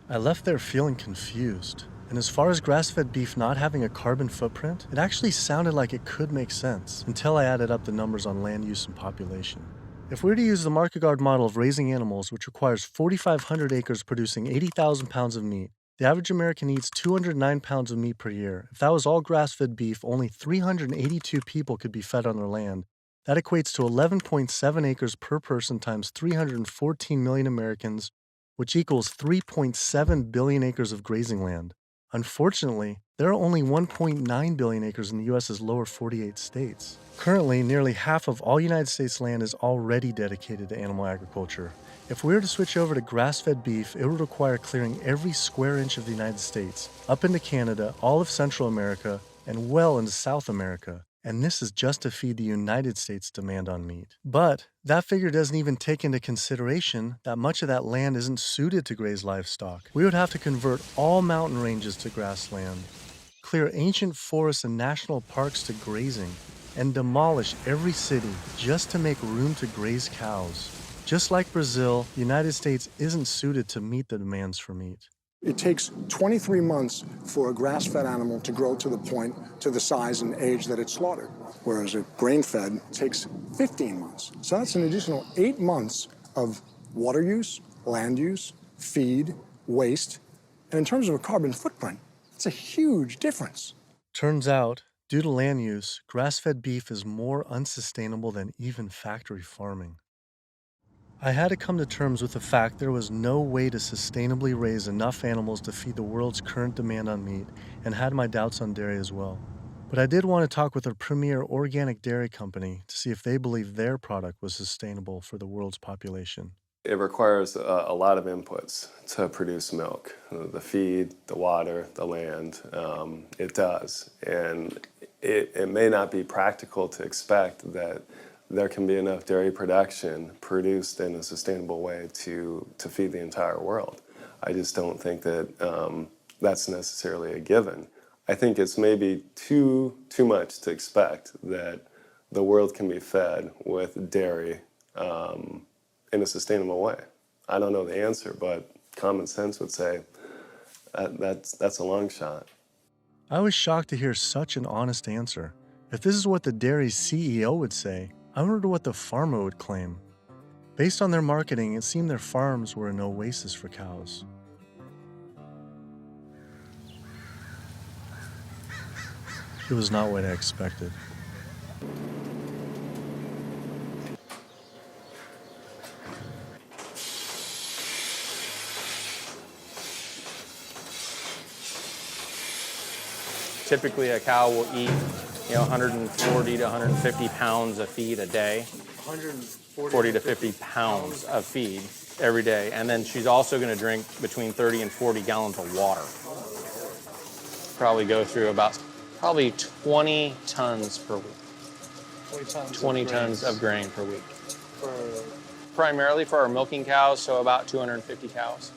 I left there feeling confused. And as far as grass-fed beef not having a carbon footprint, it actually sounded like it could make sense until I added up the numbers on land use and population. If we were to use the Markegard model of raising animals, which requires 4,500 acres producing 80,000 pounds of meat, the average American eats 209 pounds of meat per year. If that was all grass-fed beef, only 382 people could be fed on their land. That equates to 11.7 acres per person times 314 million Americans, which equals 3.7 billion acres of grazing land. Unfortunately, there are only 1.9 billion acres in the U.S.'s lower 48 states. Currently, nearly half of all United States land is already dedicated to animal agriculture. If we were to switch over to grass-fed beef, it would require clearing every square inch of the United States, up into Canada, all of Central America, and well into South America. And this is just to feed the United States' demand on meat. But that figure doesn't even take into consideration that much of that land isn't suited to graze livestock. We would have to convert all mountain ranges to grassland, clear ancient forests and national parks to grazing, and demolish every city just to make room to graze cows. Just like Brazil, the United States isn't suited to meet the demands for meat. It takes 23 months for a grass-fed animal to grow to the point, to the size and age that it's slaughtered, whereas a grain-fed takes 15 months. So that's an additional 8 months of water use, land use, feed, waste, and in terms of a carbon footprint, it's a huge difference. Turns out, due to land use, grass-fed beef is more unsustainable than even factory farming. I had to come to terms with the fact there was no way to sustainably raise enough animals to feed the world's current demand on meat, and had my doubts on dairy as well. But I did want to talk with a premier organic dairy company to see if they believed their product was sustainable for the world's population. It requires a lot of inputs to produce milk. The feed, the water, the land, it does. And it may not be practical to expect that there can be enough dairy production produced in a sustainable way to feed the entire world. I just don't think that that's necessarily a given. I think it's maybe too much to expect that the world can be fed with dairy in a sustainable way. I don't know the answer, but common sense would say that's a long shot. I was shocked to hear such an honest answer. If this is what the dairy's CEO would say, I wonder what the farmer would claim. Based on their marketing, it seemed their farms were an oasis for cows. It was not what I expected. Typically, a cow will eat 140 to 150 pounds of feed a day. 40 to 50 pounds of feed every day. And then she's also going to drink between 30 and 40 gallons of water. Probably go through about 20 tons per week. 20 tons of grain per week. Primarily for our milking cows, so about 250 cows.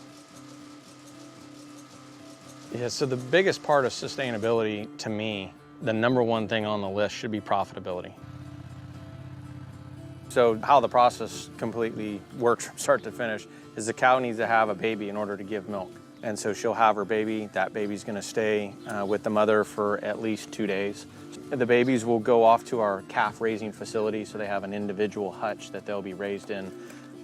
Yeah, so the biggest part of sustainability to me, the number one thing on the list should be profitability. So how the process completely works from start to finish is the cow needs to have a baby in order to give milk. And so she'll have her baby. That baby's going to stay with the mother for at least 2 days. The babies will go off to our calf raising facility, so they have an individual hutch that they'll be raised in.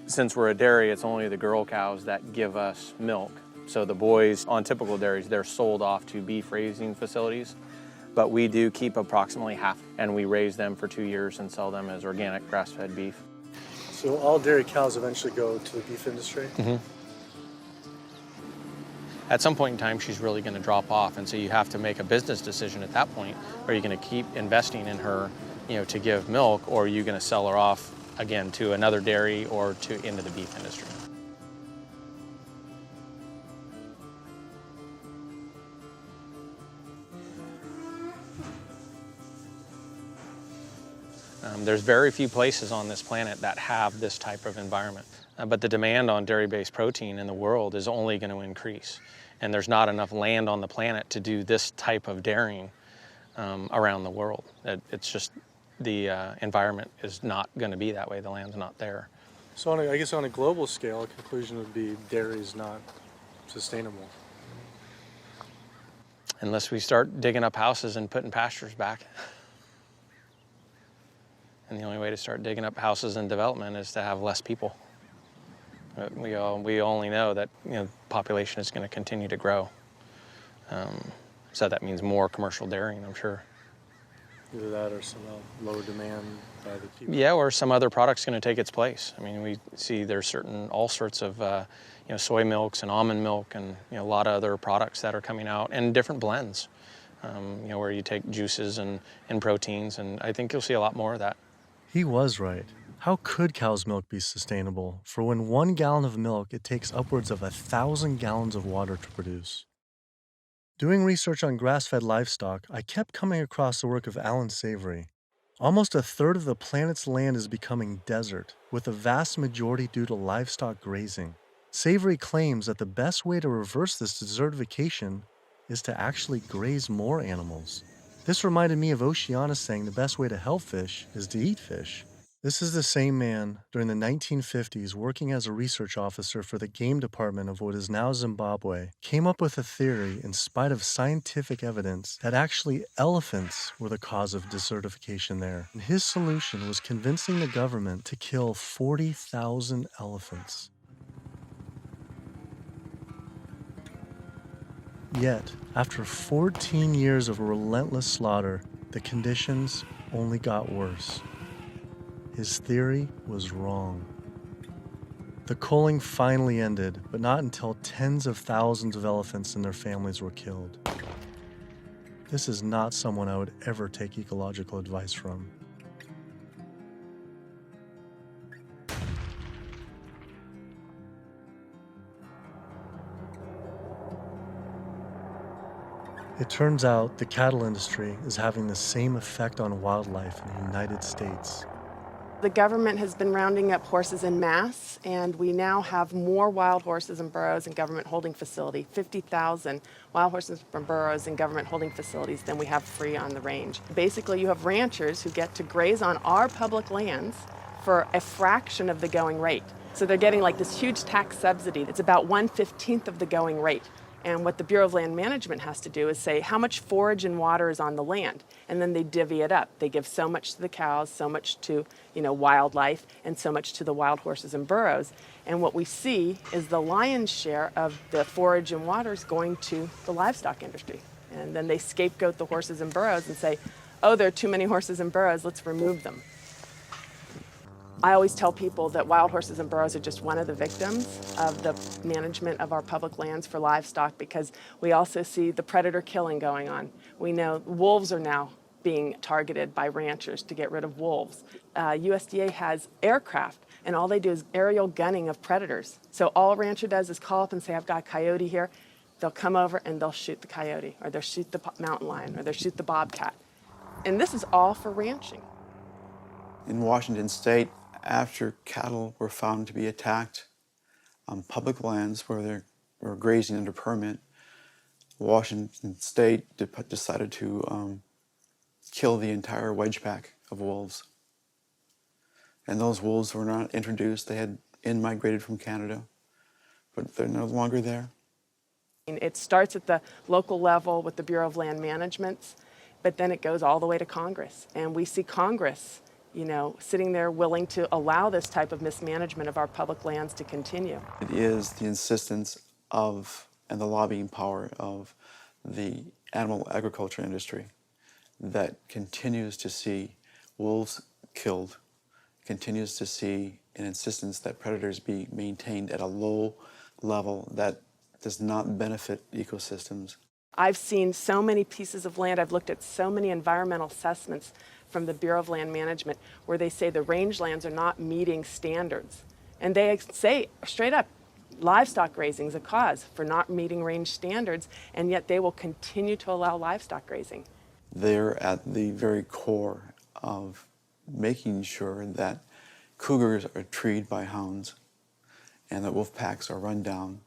Since we're a dairy, it's only the girl cows that give us milk. So the boys on typical dairies, they're sold off to beef raising facilities. But we do keep approximately half, and we raise them for 2 years and sell them as organic grass-fed beef. So all dairy cows eventually go to the beef industry? Mm-hmm. At some point in time, she's really going to drop off, and so you have to make a business decision at that point. Are you going to keep investing in her, to give milk, or are you going to sell her off again to another dairy or into the beef industry? There's very few places on this planet that have this type of environment. But the demand on dairy-based protein in the world is only going to increase. And there's not enough land on the planet to do this type of dairying around the world. It's just the environment is not going to be that way. The land's not there. So I guess on a global scale, a conclusion would be dairy is not sustainable. Unless we start digging up houses and putting pastures back. And the only way to start digging up houses and development is to have less people. We only know that population is going to continue to grow. So that means more commercial dairying, I'm sure. Either that or some lower demand by the people. Yeah, or some other product's going to take its place. I mean, we see there's all sorts of soy milks and almond milk and a lot of other products that are coming out, and different blends. Where you take juices and proteins, and I think you'll see a lot more of that. He was right. How could cow's milk be sustainable? For when 1 gallon of milk, it takes upwards of 1,000 gallons of water to produce. Doing research on grass-fed livestock, I kept coming across the work of Alan Savory. Almost a third of the planet's land is becoming desert, with a vast majority due to livestock grazing. Savory claims that the best way to reverse this desertification is to actually graze more animals. This reminded me of Oceana saying the best way to help fish is to eat fish. This is the same man, during the 1950s, working as a research officer for the game department of what is now Zimbabwe, came up with a theory, in spite of scientific evidence, that actually elephants were the cause of desertification there. And his solution was convincing the government to kill 40,000 elephants. Yet, after 14 years of relentless slaughter, the conditions only got worse. His theory was wrong. The culling finally ended, but not until tens of thousands of elephants and their families were killed. This is not someone I would ever take ecological advice from. It turns out the cattle industry is having the same effect on wildlife in the United States. The government has been rounding up horses en masse, and we now have more wild horses and burros in government holding facility, 50,000 wild horses and burros in government holding facilities than we have free on the range. Basically, you have ranchers who get to graze on our public lands for a fraction of the going rate. So they're getting like this huge tax subsidy. It's about 1/15 of the going rate. And what the Bureau of Land Management has to do is say how much forage and water is on the land, and then they divvy it up. They give so much to the cows, so much to wildlife, and so much to the wild horses and burros. And what we see is the lion's share of the forage and water is going to the livestock industry. And then they scapegoat the horses and burros and say, oh, there are too many horses and burros, let's remove them. I always tell people that wild horses and burros are just one of the victims of the management of our public lands for livestock, because we also see the predator killing going on. We know wolves are now being targeted by ranchers to get rid of wolves. USDA has aircraft, and all they do is aerial gunning of predators. So all a rancher does is call up and say, I've got a coyote here. They'll come over and they'll shoot the coyote, or they'll shoot the mountain lion, or they'll shoot the bobcat. And this is all for ranching. In Washington State, after cattle were found to be attacked on public lands where they were grazing under permit, Washington State decided to kill the entire wedge pack of wolves. And those wolves were not introduced. They had in-migrated from Canada, but they're no longer there. It starts at the local level with the Bureau of Land Management, but then it goes all the way to Congress. And we see Congress sitting there willing to allow this type of mismanagement of our public lands to continue. It is the insistence of and the lobbying power of the animal agriculture industry that continues to see wolves killed, continues to see an insistence that predators be maintained at a low level that does not benefit ecosystems. I've seen so many pieces of land, I've looked at so many environmental assessments from the Bureau of Land Management where they say the rangelands are not meeting standards. And they say straight up, livestock grazing is a cause for not meeting range standards, and yet they will continue to allow livestock grazing. They're at the very core of making sure that cougars are treed by hounds, and that wolf packs are run down,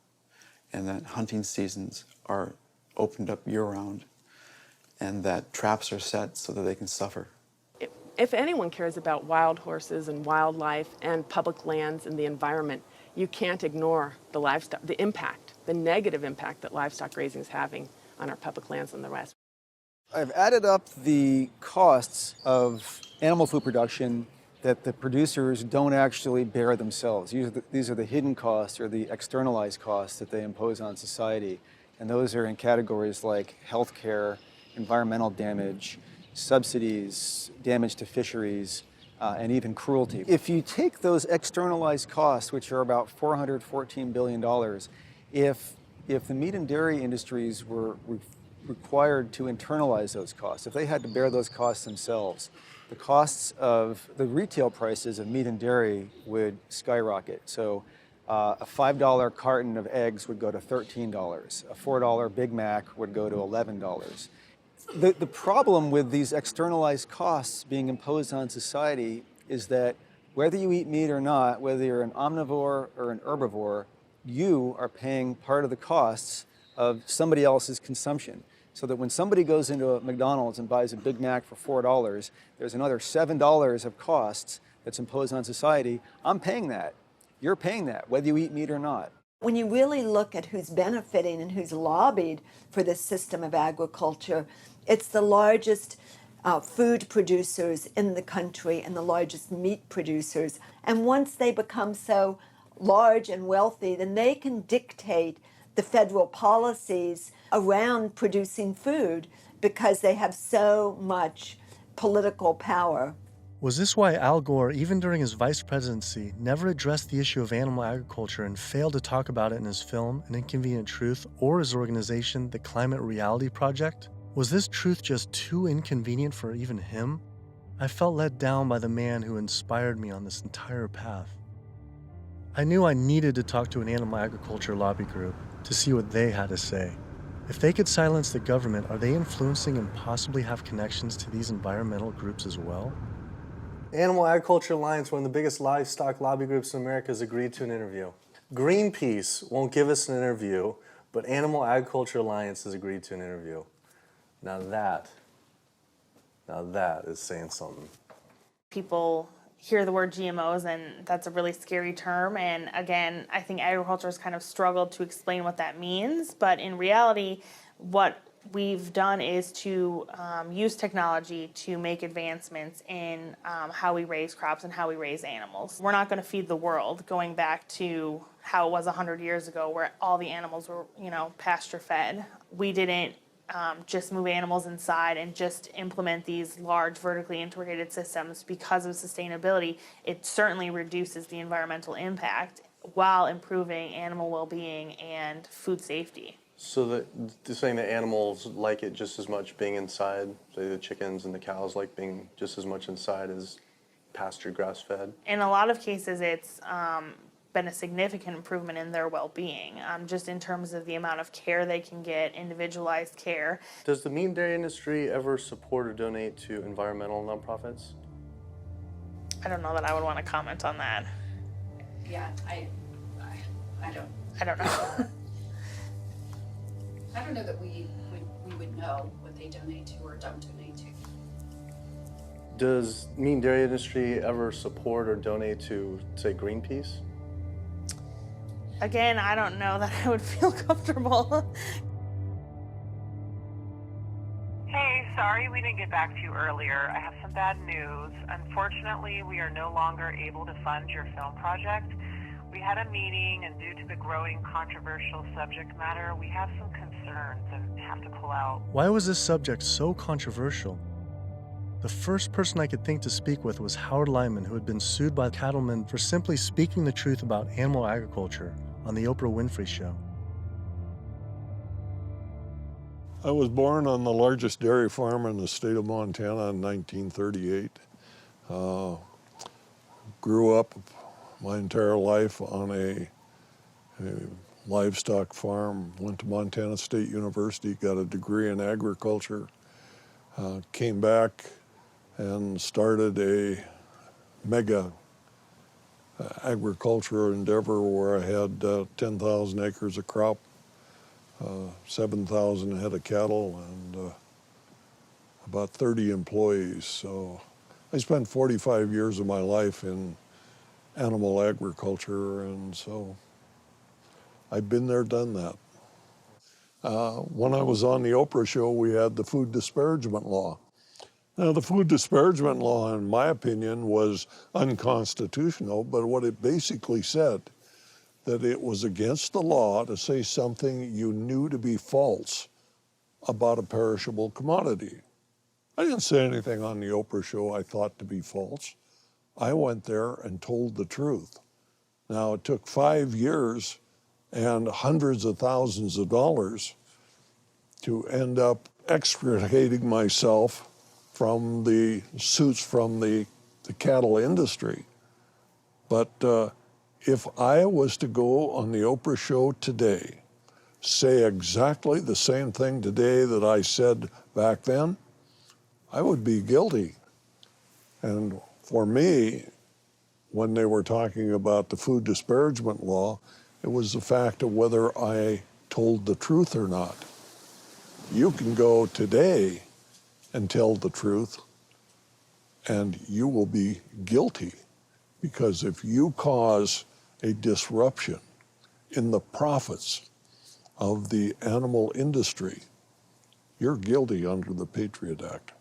and that hunting seasons are opened up year-round, and that traps are set so that they can suffer. If anyone cares about wild horses and wildlife and public lands and the environment, you can't ignore the livestock, the impact, the negative impact that livestock raising is having on our public lands in the West. I've added up the costs of animal food production that the producers don't actually bear themselves. These are the hidden costs or the externalized costs that they impose on society. And those are in categories like healthcare, environmental damage, subsidies, damage to fisheries, and even cruelty. If you take those externalized costs, which are about $414 billion, if the meat and dairy industries were required to internalize those costs, if they had to bear those costs themselves, the costs of the retail prices of meat and dairy would skyrocket. So a $5 carton of eggs would go to $13. A $4 Big Mac would go to $11. The problem with these externalized costs being imposed on society is that whether you eat meat or not, whether you're an omnivore or an herbivore, you are paying part of the costs of somebody else's consumption. So that when somebody goes into a McDonald's and buys a Big Mac for $4, there's another $7 of costs that's imposed on society. I'm paying that. You're paying that, whether you eat meat or not. When you really look at who's benefiting and who's lobbied for this system of agriculture, it's the largest food producers in the country and the largest meat producers. And once they become so large and wealthy, then they can dictate the federal policies around producing food because they have so much political power. Was this why Al Gore, even during his vice presidency, never addressed the issue of animal agriculture and failed to talk about it in his film, An Inconvenient Truth, or his organization, the Climate Reality Project? Was this truth just too inconvenient for even him? I felt let down by the man who inspired me on this entire path. I knew I needed to talk to an animal agriculture lobby group to see what they had to say. If they could silence the government, are they influencing and possibly have connections to these environmental groups as well? Animal Agriculture Alliance, one of the biggest livestock lobby groups in America, has agreed to an interview. Greenpeace won't give us an interview, but Animal Agriculture Alliance has agreed to an interview. Now that is saying something. People hear the word GMOs, and that's a really scary term. And again, I think agriculture has kind of struggled to explain what that means. But in reality, what we've done is to use technology to make advancements in how we raise crops and how we raise animals. We're not going to feed the world, going back to how it was 100 years ago, where all the animals were, pasture fed. We didn't just move animals inside and just implement these large vertically integrated systems because of sustainability. It certainly reduces the environmental impact while improving animal well-being and food safety. So they're saying that animals like it just as much being inside, say the chickens and the cows like being just as much inside as pastured grass-fed? In a lot of cases, it's been a significant improvement in their well-being, just in terms of the amount of care they can get, individualized care. Does the meat and dairy industry ever support or donate to environmental nonprofits? I don't know that I would want to comment on that. Yeah, I don't. I don't know. I don't know that we would know what they donate to or don't donate to. Does meat and dairy industry ever support or donate to, say, Greenpeace? Again, I don't know that I would feel comfortable. Hey, sorry we didn't get back to you earlier. I have some bad news. Unfortunately, we are no longer able to fund your film project. We had a meeting, and due to the growing controversial subject matter, we have some concerns and have to pull out. Why was this subject so controversial? The first person I could think to speak with was Howard Lyman, who had been sued by cattlemen for simply speaking the truth about animal agriculture on the Oprah Winfrey Show. I was born on the largest dairy farm in the state of Montana in 1938. Grew up my entire life on a livestock farm, went to Montana State University, got a degree in agriculture, came back and started a mega agricultural endeavor where I had 10,000 acres of crop, 7,000 head of cattle, and about 30 employees. So I spent 45 years of my life in animal agriculture, and so I've been there, done that. When I was on the Oprah show, we had the food disparagement law. Now, the food disparagement law, in my opinion, was unconstitutional, but what it basically said, that it was against the law to say something you knew to be false about a perishable commodity. I didn't say anything on the Oprah show I thought to be false. I went there and told the truth. Now, it took 5 years and hundreds of thousands of dollars to end up extricating myself from the suits from the cattle industry. But if I was to go on the Oprah show today, say exactly the same thing today that I said back then, I would be guilty. And for me, when they were talking about the food disparagement law, it was the fact of whether I told the truth or not. You can go today and tell the truth, and you will be guilty, because if you cause a disruption in the profits of the animal industry, you're guilty under the Patriot Act.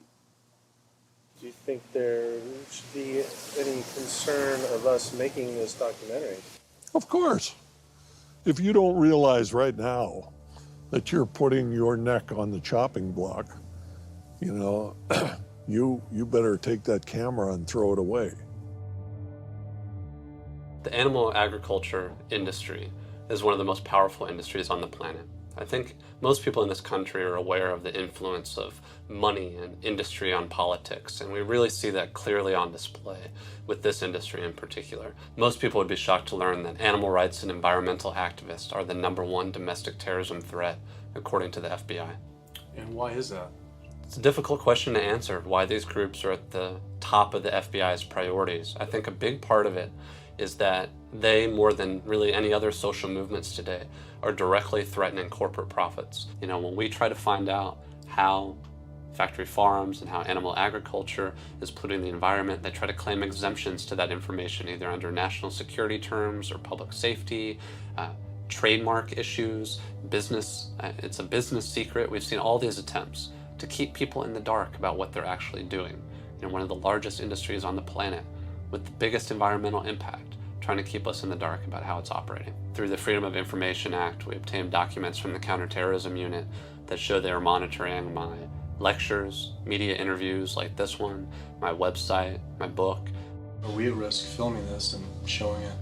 Do you think there should be any concern of us making this documentary? Of course. If you don't realize right now that you're putting your neck on the chopping block, you know, you better take that camera and throw it away. The animal agriculture industry is one of the most powerful industries on the planet. I think most people in this country are aware of the influence of money and industry on politics, and we really see that clearly on display with this industry in particular. Most people would be shocked to learn that animal rights and environmental activists are the #1 domestic terrorism threat, according to the FBI. And why is that? It's a difficult question to answer, why these groups are at the top of the FBI's priorities. I think a big part of it is that they, more than really any other social movements today, are directly threatening corporate profits. You know, when we try to find out how factory farms and how animal agriculture is polluting the environment, they try to claim exemptions to that information, either under national security terms or public safety, trademark issues, business. It's a business secret. We've seen all these attempts to keep people in the dark about what they're actually doing. You know, one of the largest industries on the planet with the biggest environmental impact, trying to keep us in the dark about how it's operating. Through the Freedom of Information Act, we obtained documents from the Counterterrorism Unit that show they are monitoring my lectures, media interviews like this one, my website, my book. Are we at risk filming this and showing it?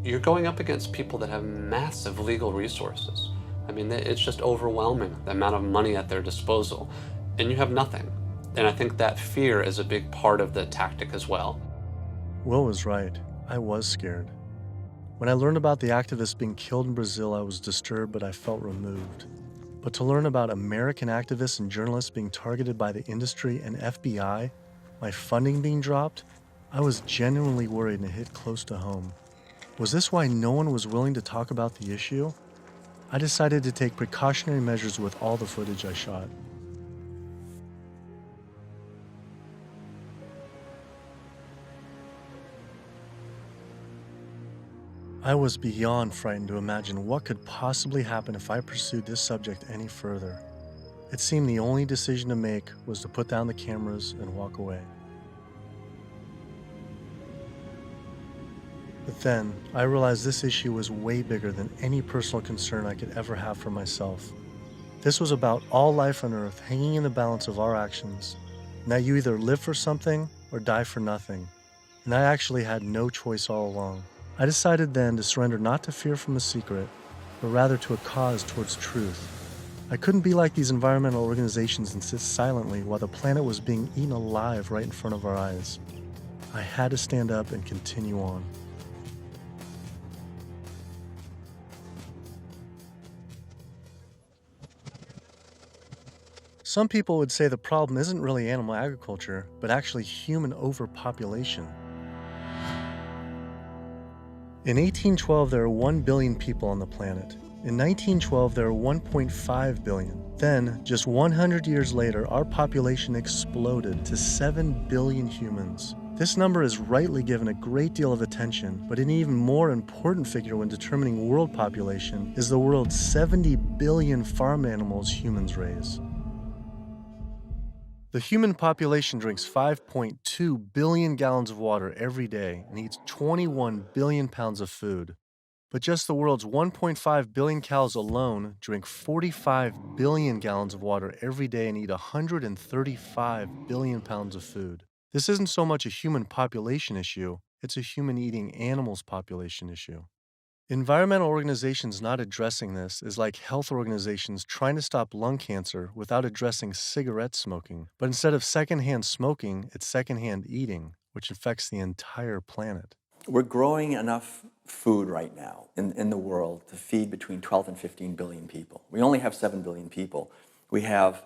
You're going up against people that have massive legal resources. I mean, it's just overwhelming, the amount of money at their disposal, and you have nothing. And I think that fear is a big part of the tactic as well. Will was right. I was scared. When I learned about the activists being killed in Brazil, I was disturbed, but I felt removed. But to learn about American activists and journalists being targeted by the industry and FBI, my funding being dropped, I was genuinely worried and it hit close to home. Was this why no one was willing to talk about the issue? I decided to take precautionary measures with all the footage I shot. I was beyond frightened to imagine what could possibly happen if I pursued this subject any further. It seemed the only decision to make was to put down the cameras and walk away. But then, I realized this issue was way bigger than any personal concern I could ever have for myself. This was about all life on Earth hanging in the balance of our actions. Now you either live for something or die for nothing. And I actually had no choice all along. I decided then to surrender not to fear from a secret, but rather to a cause towards truth. I couldn't be like these environmental organizations and sit silently while the planet was being eaten alive right in front of our eyes. I had to stand up and continue on. Some people would say the problem isn't really animal agriculture, but actually human overpopulation. In 1812, there were 1 billion people on the planet. In 1912, there were 1.5 billion. Then, just 100 years later, our population exploded to 7 billion humans. This number is rightly given a great deal of attention, but an even more important figure when determining world population is the world's 70 billion farm animals humans raise. The human population drinks 5.2 billion gallons of water every day and eats 21 billion pounds of food. But just the world's 1.5 billion cows alone drink 45 billion gallons of water every day and eat 135 billion pounds of food. This isn't so much a human population issue, it's a human eating animals population issue. Environmental organizations not addressing this is like health organizations trying to stop lung cancer without addressing cigarette smoking. But instead of secondhand smoking, it's secondhand eating, which affects the entire planet. We're growing enough food right now in the world to feed between 12 and 15 billion people. We only have 7 billion people. We have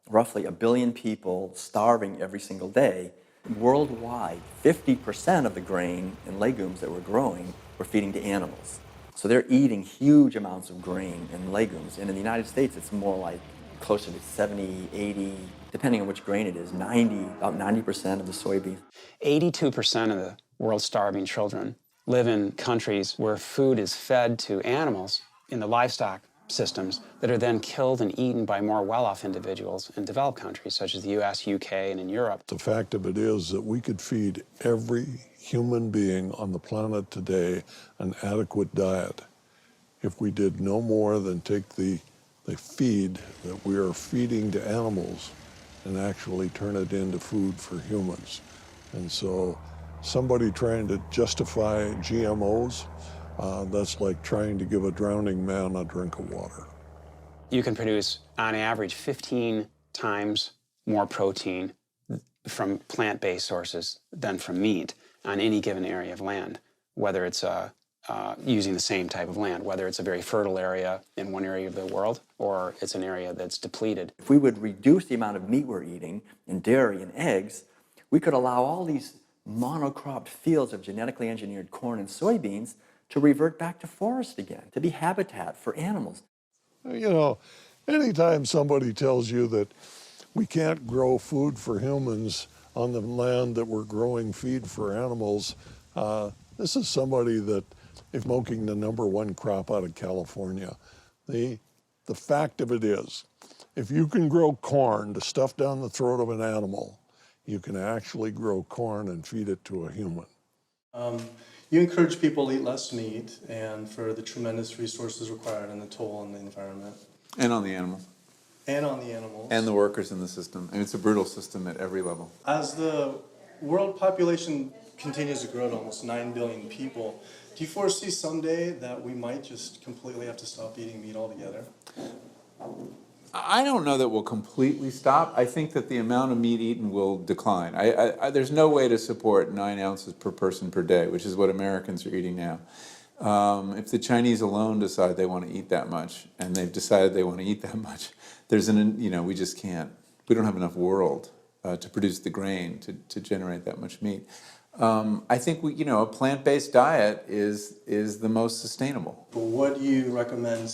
roughly 1 billion people starving every single day. Worldwide, 50% of the grain and legumes that we're growing, we're feeding to animals. So they're eating huge amounts of grain and legumes. And in the United States, it's more like closer to 70, 80, depending on which grain it is, about 90% of the soybeans. 82% of the world's starving children live in countries where food is fed to animals in the livestock systems that are then killed and eaten by more well-off individuals in developed countries such as the US, UK, and in Europe. The fact of it is that we could feed every human being on the planet today an adequate diet if we did no more than take the feed that we are feeding to animals and actually turn it into food for humans. And so somebody trying to justify GMOs, that's like trying to give a drowning man a drink of water. You can produce, on average, 15 times more protein from plant-based sources than from meat on any given area of land, whether it's using the same type of land, whether it's a very fertile area in one area of the world or it's an area that's depleted. If we would reduce the amount of meat we're eating and dairy and eggs, we could allow all these monocropped fields of genetically engineered corn and soybeans to revert back to forest again, to be habitat for animals. You know, anytime somebody tells you that we can't grow food for humans on the land that we're growing feed for animals, this is somebody that is smoking the #1 crop out of California. The fact of it is, if you can grow corn to stuff down the throat of an animal, you can actually grow corn and feed it to a human. You encourage people to eat less meat and for the tremendous resources required and the toll on the environment. And on the animals. And on the animals. And the workers in the system. And it's a brutal system at every level. As the world population continues to grow to almost 9 billion people, do you foresee someday that we might just completely have to stop eating meat altogether? I don't know that we'll completely stop. I think that the amount of meat eaten will decline. There's no way to support 9 ounces per person per day, which is what Americans are eating now. If the Chinese alone decide they want to eat that much, and they've decided they want to eat that much, we just can't. We don't have enough world to produce the grain to generate that much meat. I think a plant-based diet is the most sustainable. But what do you recommend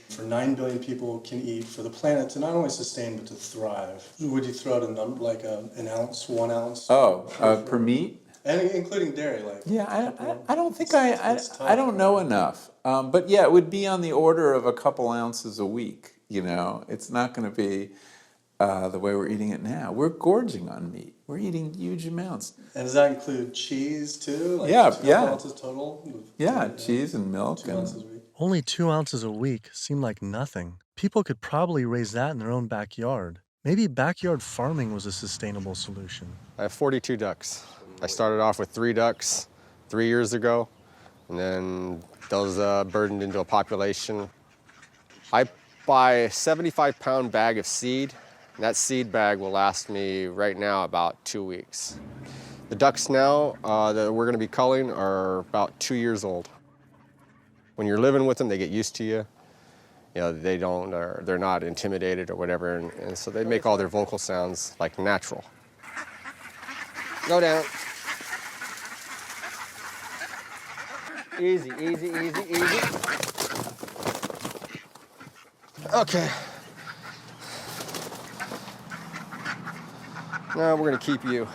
for 9 billion people can eat for the planet to not only sustain but to thrive? Would you throw out a number like an ounce, 1 ounce? Per meat? And including dairy, I don't think I don't know enough. But yeah, it would be on the order of a couple ounces a week. It's not going to be the way we're eating it now. We're gorging on meat. We're eating huge amounts. And does that include cheese too? Yeah. 2 ounces total? Yeah, cheese and milk. 2 ounces a week. Only 2 ounces a week seem like nothing. People could probably raise that in their own backyard. Maybe backyard farming was a sustainable solution. I have 42 ducks. I started off with 3 ducks 3 years ago, and then those burdened into a population. I buy a 75-pound bag of seed, and that seed bag will last me right now about 2 weeks. The ducks now that we're going to be culling are about 2 years old. When you're living with them, they get used to you. They're not intimidated or whatever, and so they make all their vocal sounds like natural. Go down. Easy, easy, easy, easy. Okay. Now we're gonna keep you.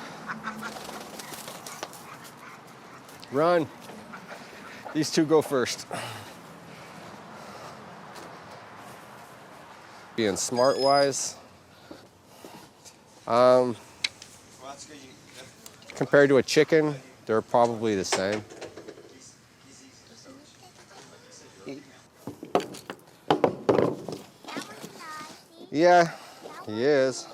Run. These two go first. Being smart-wise, compared to a chicken, they're probably the same. Yeah, he is.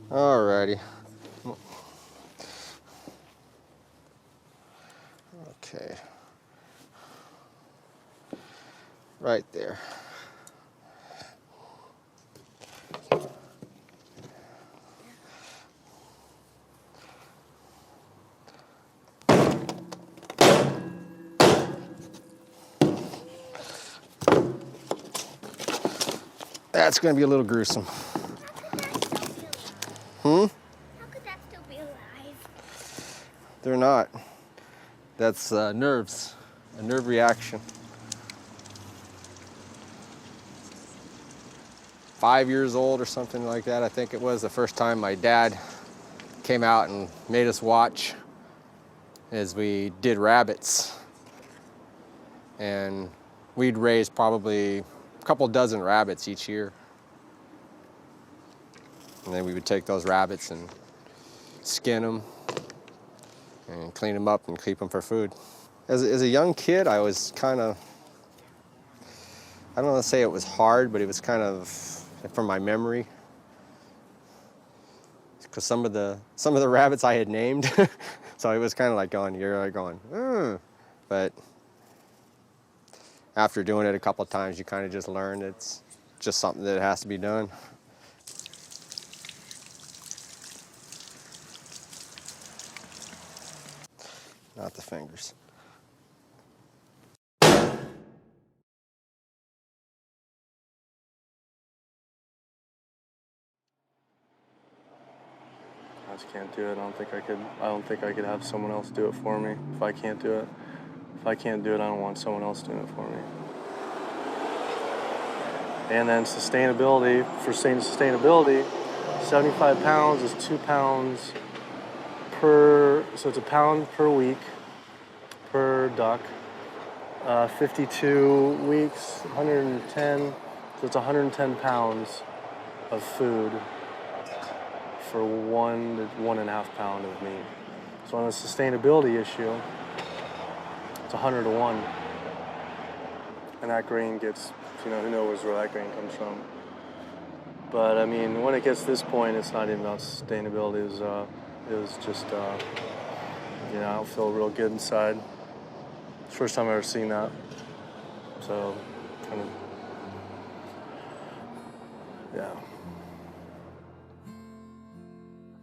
Alrighty. Okay. Right there. That's going to be a little gruesome. How could that still be alive? They're not. That's nerves, a nerve reaction. 5 years old or something like that, I think it was, the first time my dad came out and made us watch as we did rabbits. And we'd raise probably a couple dozen rabbits each year. And then we would take those rabbits and skin them and clean them up and keep them for food. As a young kid, I was kind of, I don't want to say it was hard, but it was kind of, from my memory, because some of the rabbits I had named, so it was kind of like you're like going, but after doing it a couple of times, you kind of just learn it's just something that has to be done. Not the fingers. I just can't do it. I don't think I could have someone else do it for me. If I can't do it, I don't want someone else doing it for me. And then sustainability, for sustainability, 75 pounds is 2 pounds per, so it's a pound per week per duck. 52 weeks, 110, so it's 110 pounds of food for 1 to 1.5 pound of meat. So on a sustainability issue, it's 100 to 1. And that grain gets, who knows where that grain comes from. But I mean, when it gets to this point, it's not even about sustainability. It was just, I don't feel real good inside. It's the first time I've ever seen that. So, kind of, yeah.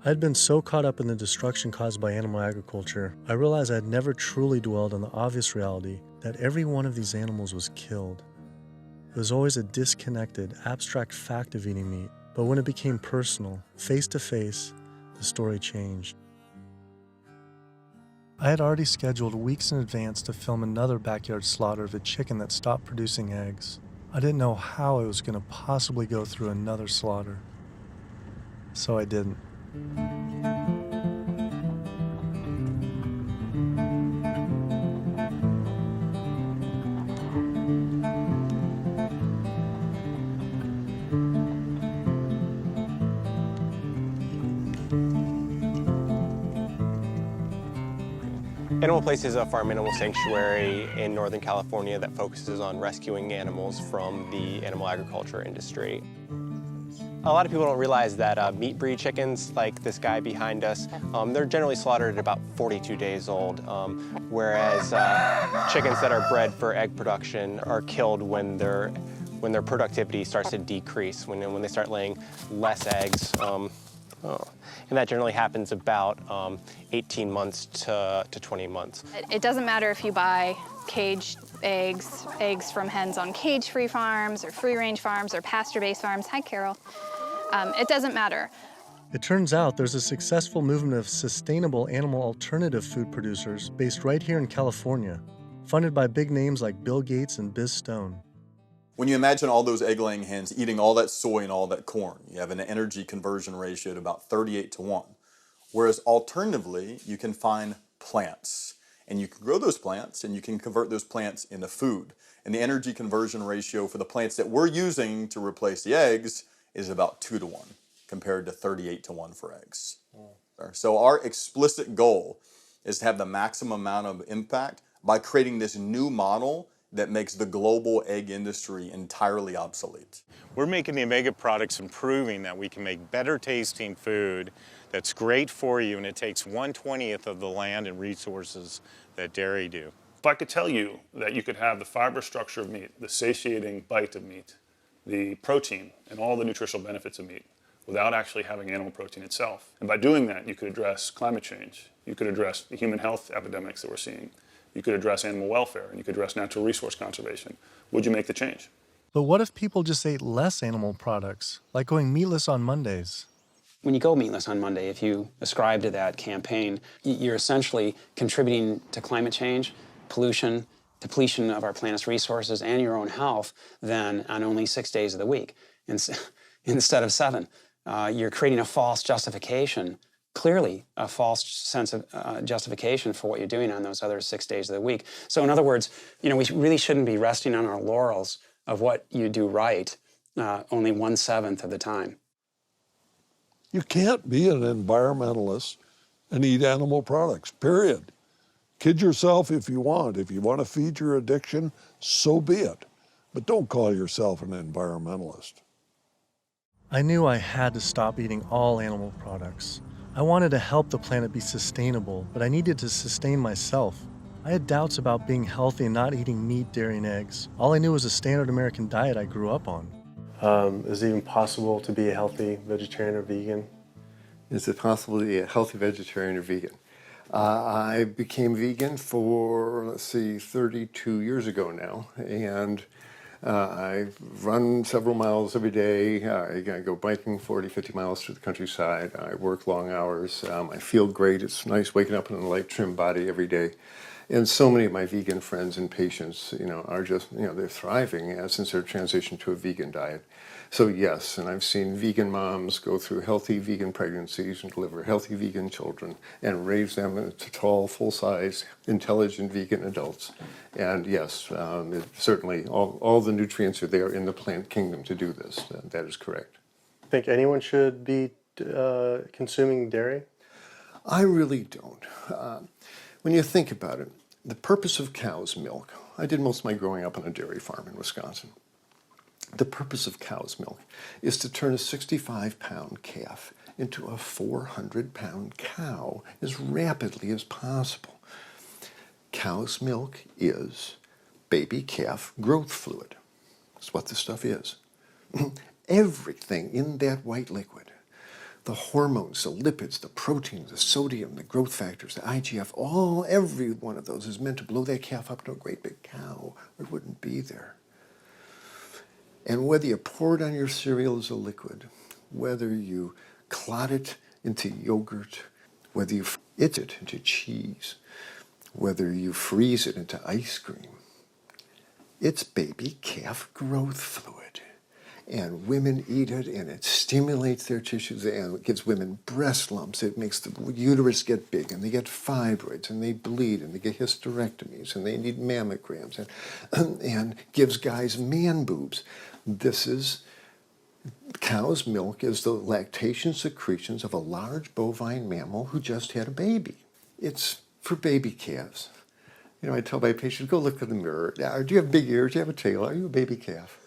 I had been so caught up in the destruction caused by animal agriculture, I realized I had never truly dwelled on the obvious reality that every one of these animals was killed. It was always a disconnected, abstract fact of eating meat, but when it became personal, face to face, the story changed. I had already scheduled weeks in advance to film another backyard slaughter of a chicken that stopped producing eggs. I didn't know how I was going to possibly go through another slaughter. So I didn't. Animal Place is a farm animal sanctuary in Northern California that focuses on rescuing animals from the animal agriculture industry. A lot of people don't realize that meat breed chickens, like this guy behind us, they're generally slaughtered at about 42 days old, whereas chickens that are bred for egg production are killed when their productivity starts to decrease, when they start laying less eggs. And that generally happens about 18 months to 20 months. It doesn't matter if you buy caged eggs, eggs from hens on cage-free farms or free-range farms or pasture-based farms. Hi, Carol. It doesn't matter. It turns out there's a successful movement of sustainable animal alternative food producers based right here in California, funded by big names like Bill Gates and Biz Stone. When you imagine all those egg-laying hens eating all that soy and all that corn, you have an energy conversion ratio at about 38:1. Whereas alternatively, you can find plants. And you can grow those plants and you can convert those plants into food. And the energy conversion ratio for the plants that we're using to replace the eggs is about 2:1 compared to 38:1 for eggs. So our explicit goal is to have the maximum amount of impact by creating this new model that makes the global egg industry entirely obsolete. We're making the Omega products and proving that we can make better tasting food that's great for you, and it takes 1/20th of the land and resources that dairy do. If I could tell you that you could have the fiber structure of meat, the satiating bite of meat, the protein, and all the nutritional benefits of meat without actually having animal protein itself, and by doing that, you could address climate change, you could address the human health epidemics that we're seeing, you could address animal welfare, and you could address natural resource conservation, would you make the change? But what if people just ate less animal products, like going meatless on Mondays? When you go meatless on Monday, if you ascribe to that campaign, you're essentially contributing to climate change, pollution, depletion of our planet's resources, and your own health then on only 6 days of the week instead of 7. You're creating a false justification, clearly a false sense of justification for what you're doing on those other 6 days of the week. So in other words, we really shouldn't be resting on our laurels of what you do right only 1/7 of the time. You can't be an environmentalist and eat animal products, period. Kid yourself if you want. If you want to feed your addiction, so be it. But don't call yourself an environmentalist. I knew I had to stop eating all animal products. I wanted to help the planet be sustainable, but I needed to sustain myself. I had doubts about being healthy and not eating meat, dairy, and eggs. All I knew was a standard American diet I grew up on. Is it even possible to be a healthy vegetarian or vegan? Is it possible to be a healthy vegetarian or vegan? I became vegan for, 32 years ago now, and I run several miles every day. I go biking 40, 50 miles through the countryside. I work long hours. I feel great. It's nice waking up in a light, trim body every day. And so many of my vegan friends and patients, are just, they're thriving since their transition to a vegan diet. So yes, and I've seen vegan moms go through healthy vegan pregnancies and deliver healthy vegan children and raise them into tall, full-size, intelligent vegan adults. And yes, certainly all the nutrients are there in the plant kingdom to do this. That is correct. Think anyone should be consuming dairy? I really don't. When you think about it, the purpose of cow's milk, I did most of my growing up on a dairy farm in Wisconsin. The purpose of cow's milk is to turn a 65-pound calf into a 400-pound cow as rapidly as possible. Cow's milk is baby calf growth fluid. That's what this stuff is. Everything in that white liquid, the hormones, the lipids, the proteins, the sodium, the growth factors, the IGF, every one of those is meant to blow that calf up to a great big cow, or it wouldn't be there. And whether you pour it on your cereal as a liquid, whether you clot it into yogurt, whether you itch it into cheese, whether you freeze it into ice cream, it's baby calf growth fluid. And women eat it, and it stimulates their tissues, and it gives women breast lumps. It makes the uterus get big, and they get fibroids, and they bleed, and they get hysterectomies, and they need mammograms, and gives guys man boobs. Cow's milk is the lactation secretions of a large bovine mammal who just had a baby. It's for baby calves. I tell my patients, go look in the mirror. Do you have big ears? Do you have a tail? Are you a baby calf?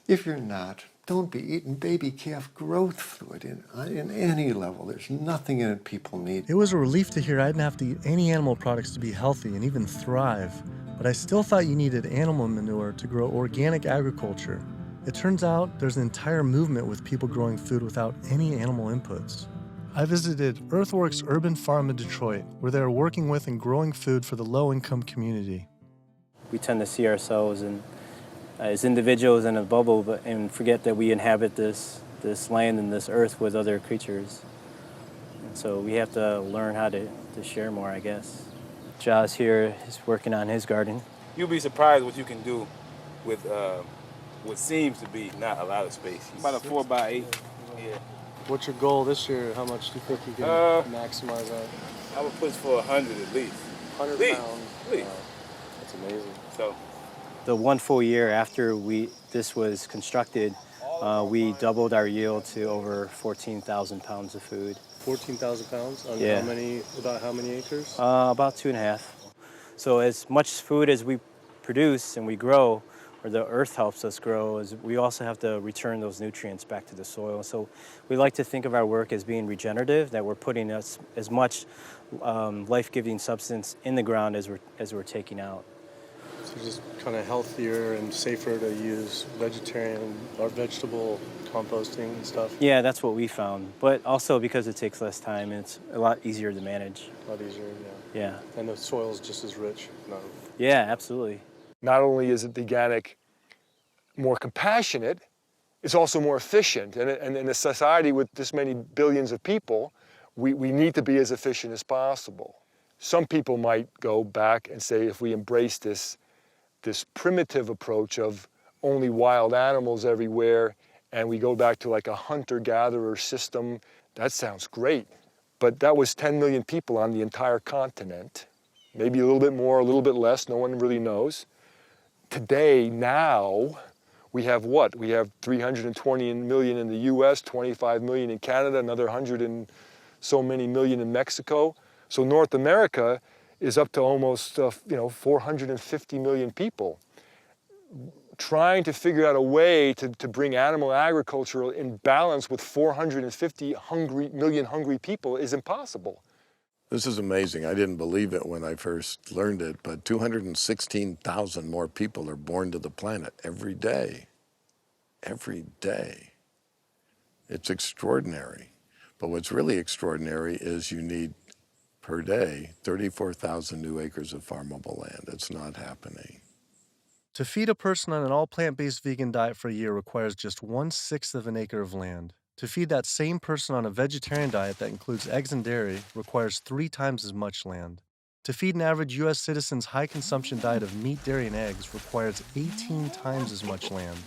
If you're not, don't be eating baby calf growth fluid in any level. There's nothing in it people need. It was a relief to hear I didn't have to eat any animal products to be healthy and even thrive, but I still thought you needed animal manure to grow organic agriculture. It turns out there's an entire movement with people growing food without any animal inputs. I visited Earthworks Urban Farm in Detroit, where they are working with and growing food for the low-income community. We tend to see ourselves as individuals in a bubble, and forget that we inhabit this land and this earth with other creatures. And so we have to learn how to share more, I guess. Josh here is working on his garden. You'll be surprised what you can do with what seems to be not a lot of space. About a 4 by 8. Yeah. What's your goal this year? How much do you think you can maximize that? I would push for 100 at least. 100 At least. pounds. At least. Wow. That's amazing. So, the 1 full year after this was constructed, we doubled our yield to over 14,000 pounds of food. 14,000 pounds on Yeah. about how many acres? About 2.5. So as much food as we produce and we grow, or the earth helps us grow, is we also have to return those nutrients back to the soil. So we like to think of our work as being regenerative, that we're putting as much life-giving substance in the ground as we're taking out. So just kind of healthier and safer to use vegetarian or vegetable composting and stuff? Yeah, that's what we found. But also because it takes less time, and it's a lot easier to manage. A lot easier, yeah. Yeah. And the soil's just as rich. No. Yeah, absolutely. Not only is it veganic more compassionate, it's also more efficient. And in a society with this many billions of people, we need to be as efficient as possible. Some people might go back and say, if we embrace this primitive approach of only wild animals everywhere, and we go back to like a hunter-gatherer system, that sounds great. But that was 10 million people on the entire continent. Maybe a little bit more, a little bit less, no one really knows. Today, now, we have what? We have 320 million in the US, 25 million in Canada, another 100 and so many million in Mexico. So North America is up to almost 450 million people. Trying to figure out a way to bring animal agriculture in balance with 450 million hungry people is impossible. This is amazing. I didn't believe it when I first learned it, but 216,000 more people are born to the planet every day. Every day. It's extraordinary. But what's really extraordinary is you need, per day, 34,000 new acres of farmable land. It's not happening. To feed a person on an all plant-based vegan diet for a year requires just 1/6 of an acre of land. To feed that same person on a vegetarian diet that includes eggs and dairy requires 3 times as much land. To feed an average U.S. citizen's high-consumption diet of meat, dairy, and eggs requires 18 times as much land.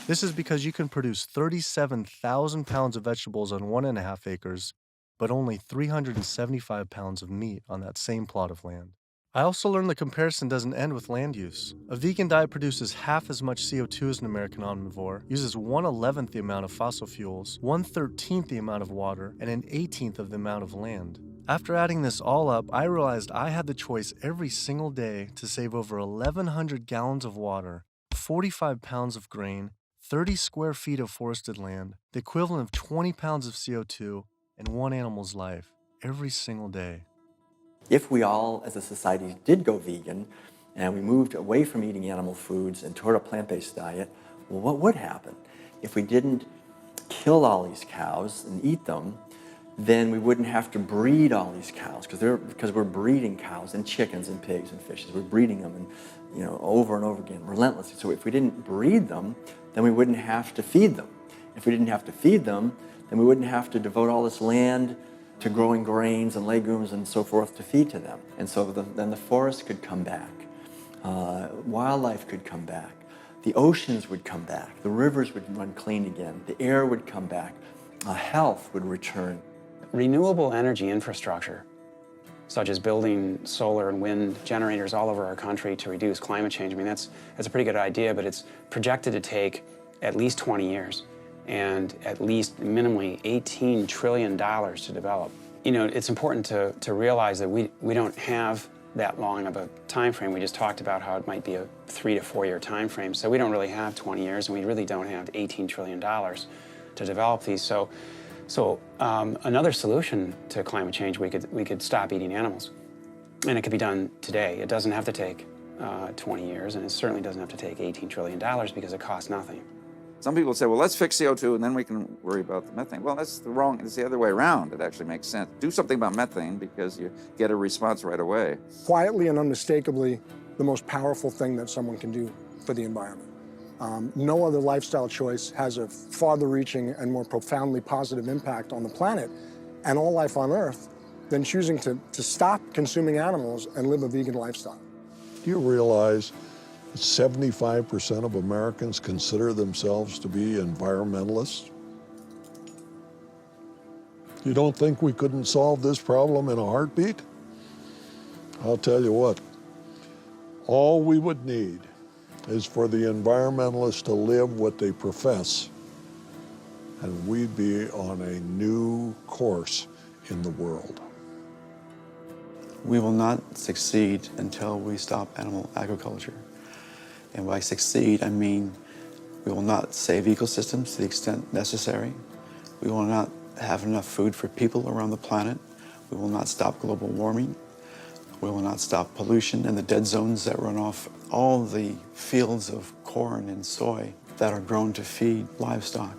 This is because you can produce 37,000 pounds of vegetables on 1.5 acres, but only 375 pounds of meat on that same plot of land. I also learned the comparison doesn't end with land use. A vegan diet produces half as much CO2 as an American omnivore, uses 1/11th the amount of fossil fuels, 1/13th the amount of water, and 1/18th of the amount of land. After adding this all up, I realized I had the choice every single day to save over 1,100 gallons of water, 45 pounds of grain, 30 square feet of forested land, the equivalent of 20 pounds of CO2, and one animal's life, every single day. If we all, as a society, did go vegan and we moved away from eating animal foods and toward a plant-based diet, well, what would happen? If we didn't kill all these cows and eat them, then we wouldn't have to breed all these cows because we're breeding cows and chickens and pigs and fishes. We're breeding them and, over and over again, relentlessly. So if we didn't breed them, then we wouldn't have to feed them. If we didn't have to feed them, then we wouldn't have to devote all this land to growing grains and legumes and so forth to feed to them. And so then the forest could come back. Wildlife could come back. The oceans would come back. The rivers would run clean again. The air would come back. Health would return. Renewable energy infrastructure, such as building solar and wind generators all over our country to reduce climate change, that's a pretty good idea, but it's projected to take at least 20 years. And at least minimally $18 trillion to develop. It's important to realize that we don't have that long of a time frame. We just talked about how it might be a 3 to 4 year time frame. So we don't really have 20 years, and we really don't have $18 trillion to develop these. So another solution to climate change, we could stop eating animals. And it could be done today. It doesn't have to take 20 years, and it certainly doesn't have to take $18 trillion because it costs nothing. Some people say, well, let's fix CO2 and then we can worry about the methane. Well, it's the other way around. It actually makes sense. Do something about methane because you get a response right away. Quietly and unmistakably, the most powerful thing that someone can do for the environment. No other lifestyle choice has a farther-reaching and more profoundly positive impact on the planet and all life on Earth than choosing to stop consuming animals and live a vegan lifestyle. Do you realize 75% of Americans consider themselves to be environmentalists. You don't think we couldn't solve this problem in a heartbeat? I'll tell you what, all we would need is for the environmentalists to live what they profess, and we'd be on a new course in the world. We will not succeed until we stop animal agriculture. And by succeed, I mean we will not save ecosystems to the extent necessary. We will not have enough food for people around the planet. We will not stop global warming. We will not stop pollution and the dead zones that run off all the fields of corn and soy that are grown to feed livestock.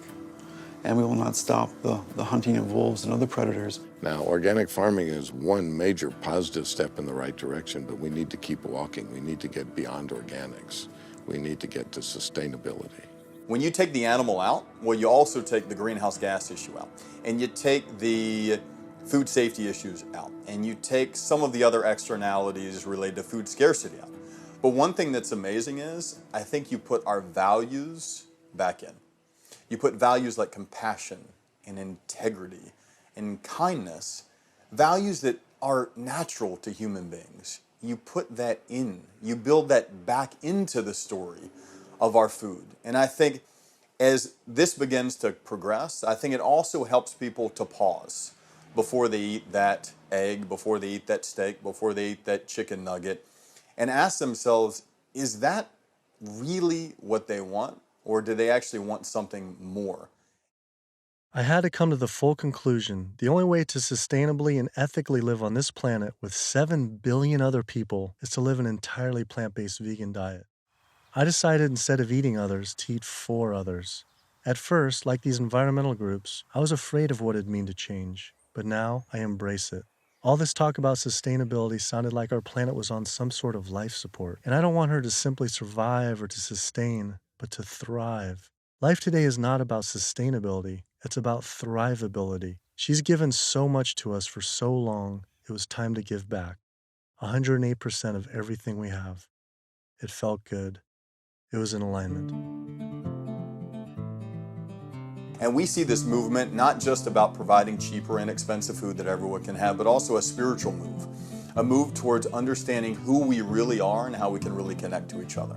And we will not stop the hunting of wolves and other predators. Now, organic farming is one major positive step in the right direction, but we need to keep walking. We need to get beyond organics. We need to get to sustainability. When you take the animal out, well, you also take the greenhouse gas issue out, and you take the food safety issues out, and you take some of the other externalities related to food scarcity out. But one thing that's amazing is, I think you put our values back in. You put values like compassion and integrity and kindness, values that are natural to human beings. You put that in. You build that back into the story of our food. And I think as this begins to progress, I think it also helps people to pause before they eat that egg, before they eat that steak, before they eat that chicken nugget, and ask themselves, is that really what they want? Or do they actually want something more? I had to come to the full conclusion the only way to sustainably and ethically live on this planet with 7 billion other people is to live an entirely plant-based vegan diet. I decided instead of eating others to eat for others. At first, like these environmental groups, I was afraid of what it'd mean to change, but now I embrace it. All this talk about sustainability sounded like our planet was on some sort of life support, and I don't want her to simply survive or to sustain, but to thrive. Life today is not about sustainability, it's about thrivability. She's given so much to us for so long, it was time to give back. 108% of everything we have. It felt good. It was in alignment. And we see this movement not just about providing cheaper, inexpensive food that everyone can have, but also a spiritual move. A move towards understanding who we really are and how we can really connect to each other.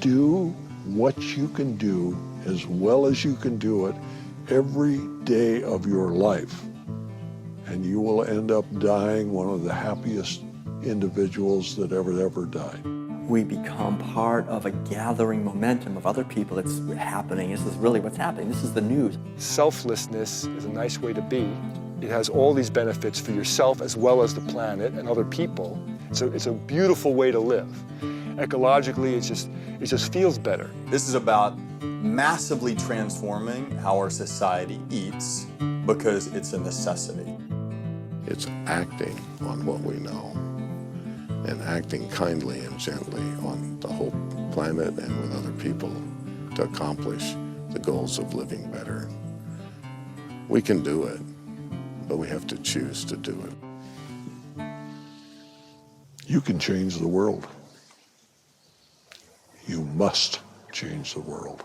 Do what you can do as well as you can do it every day of your life, and you will end up dying one of the happiest individuals that ever died. We become part of a gathering momentum of other people that's happening. This is really what's happening. This is the news. Selflessness is a nice way to be. It has all these benefits for yourself as well as the planet and other people. So it's a beautiful way to live. Ecologically, it just feels better. This is about massively transforming how our society eats because it's a necessity. It's acting on what we know and acting kindly and gently on the whole planet and with other people to accomplish the goals of living better. We can do it, but we have to choose to do it. You can change the world. You must change the world.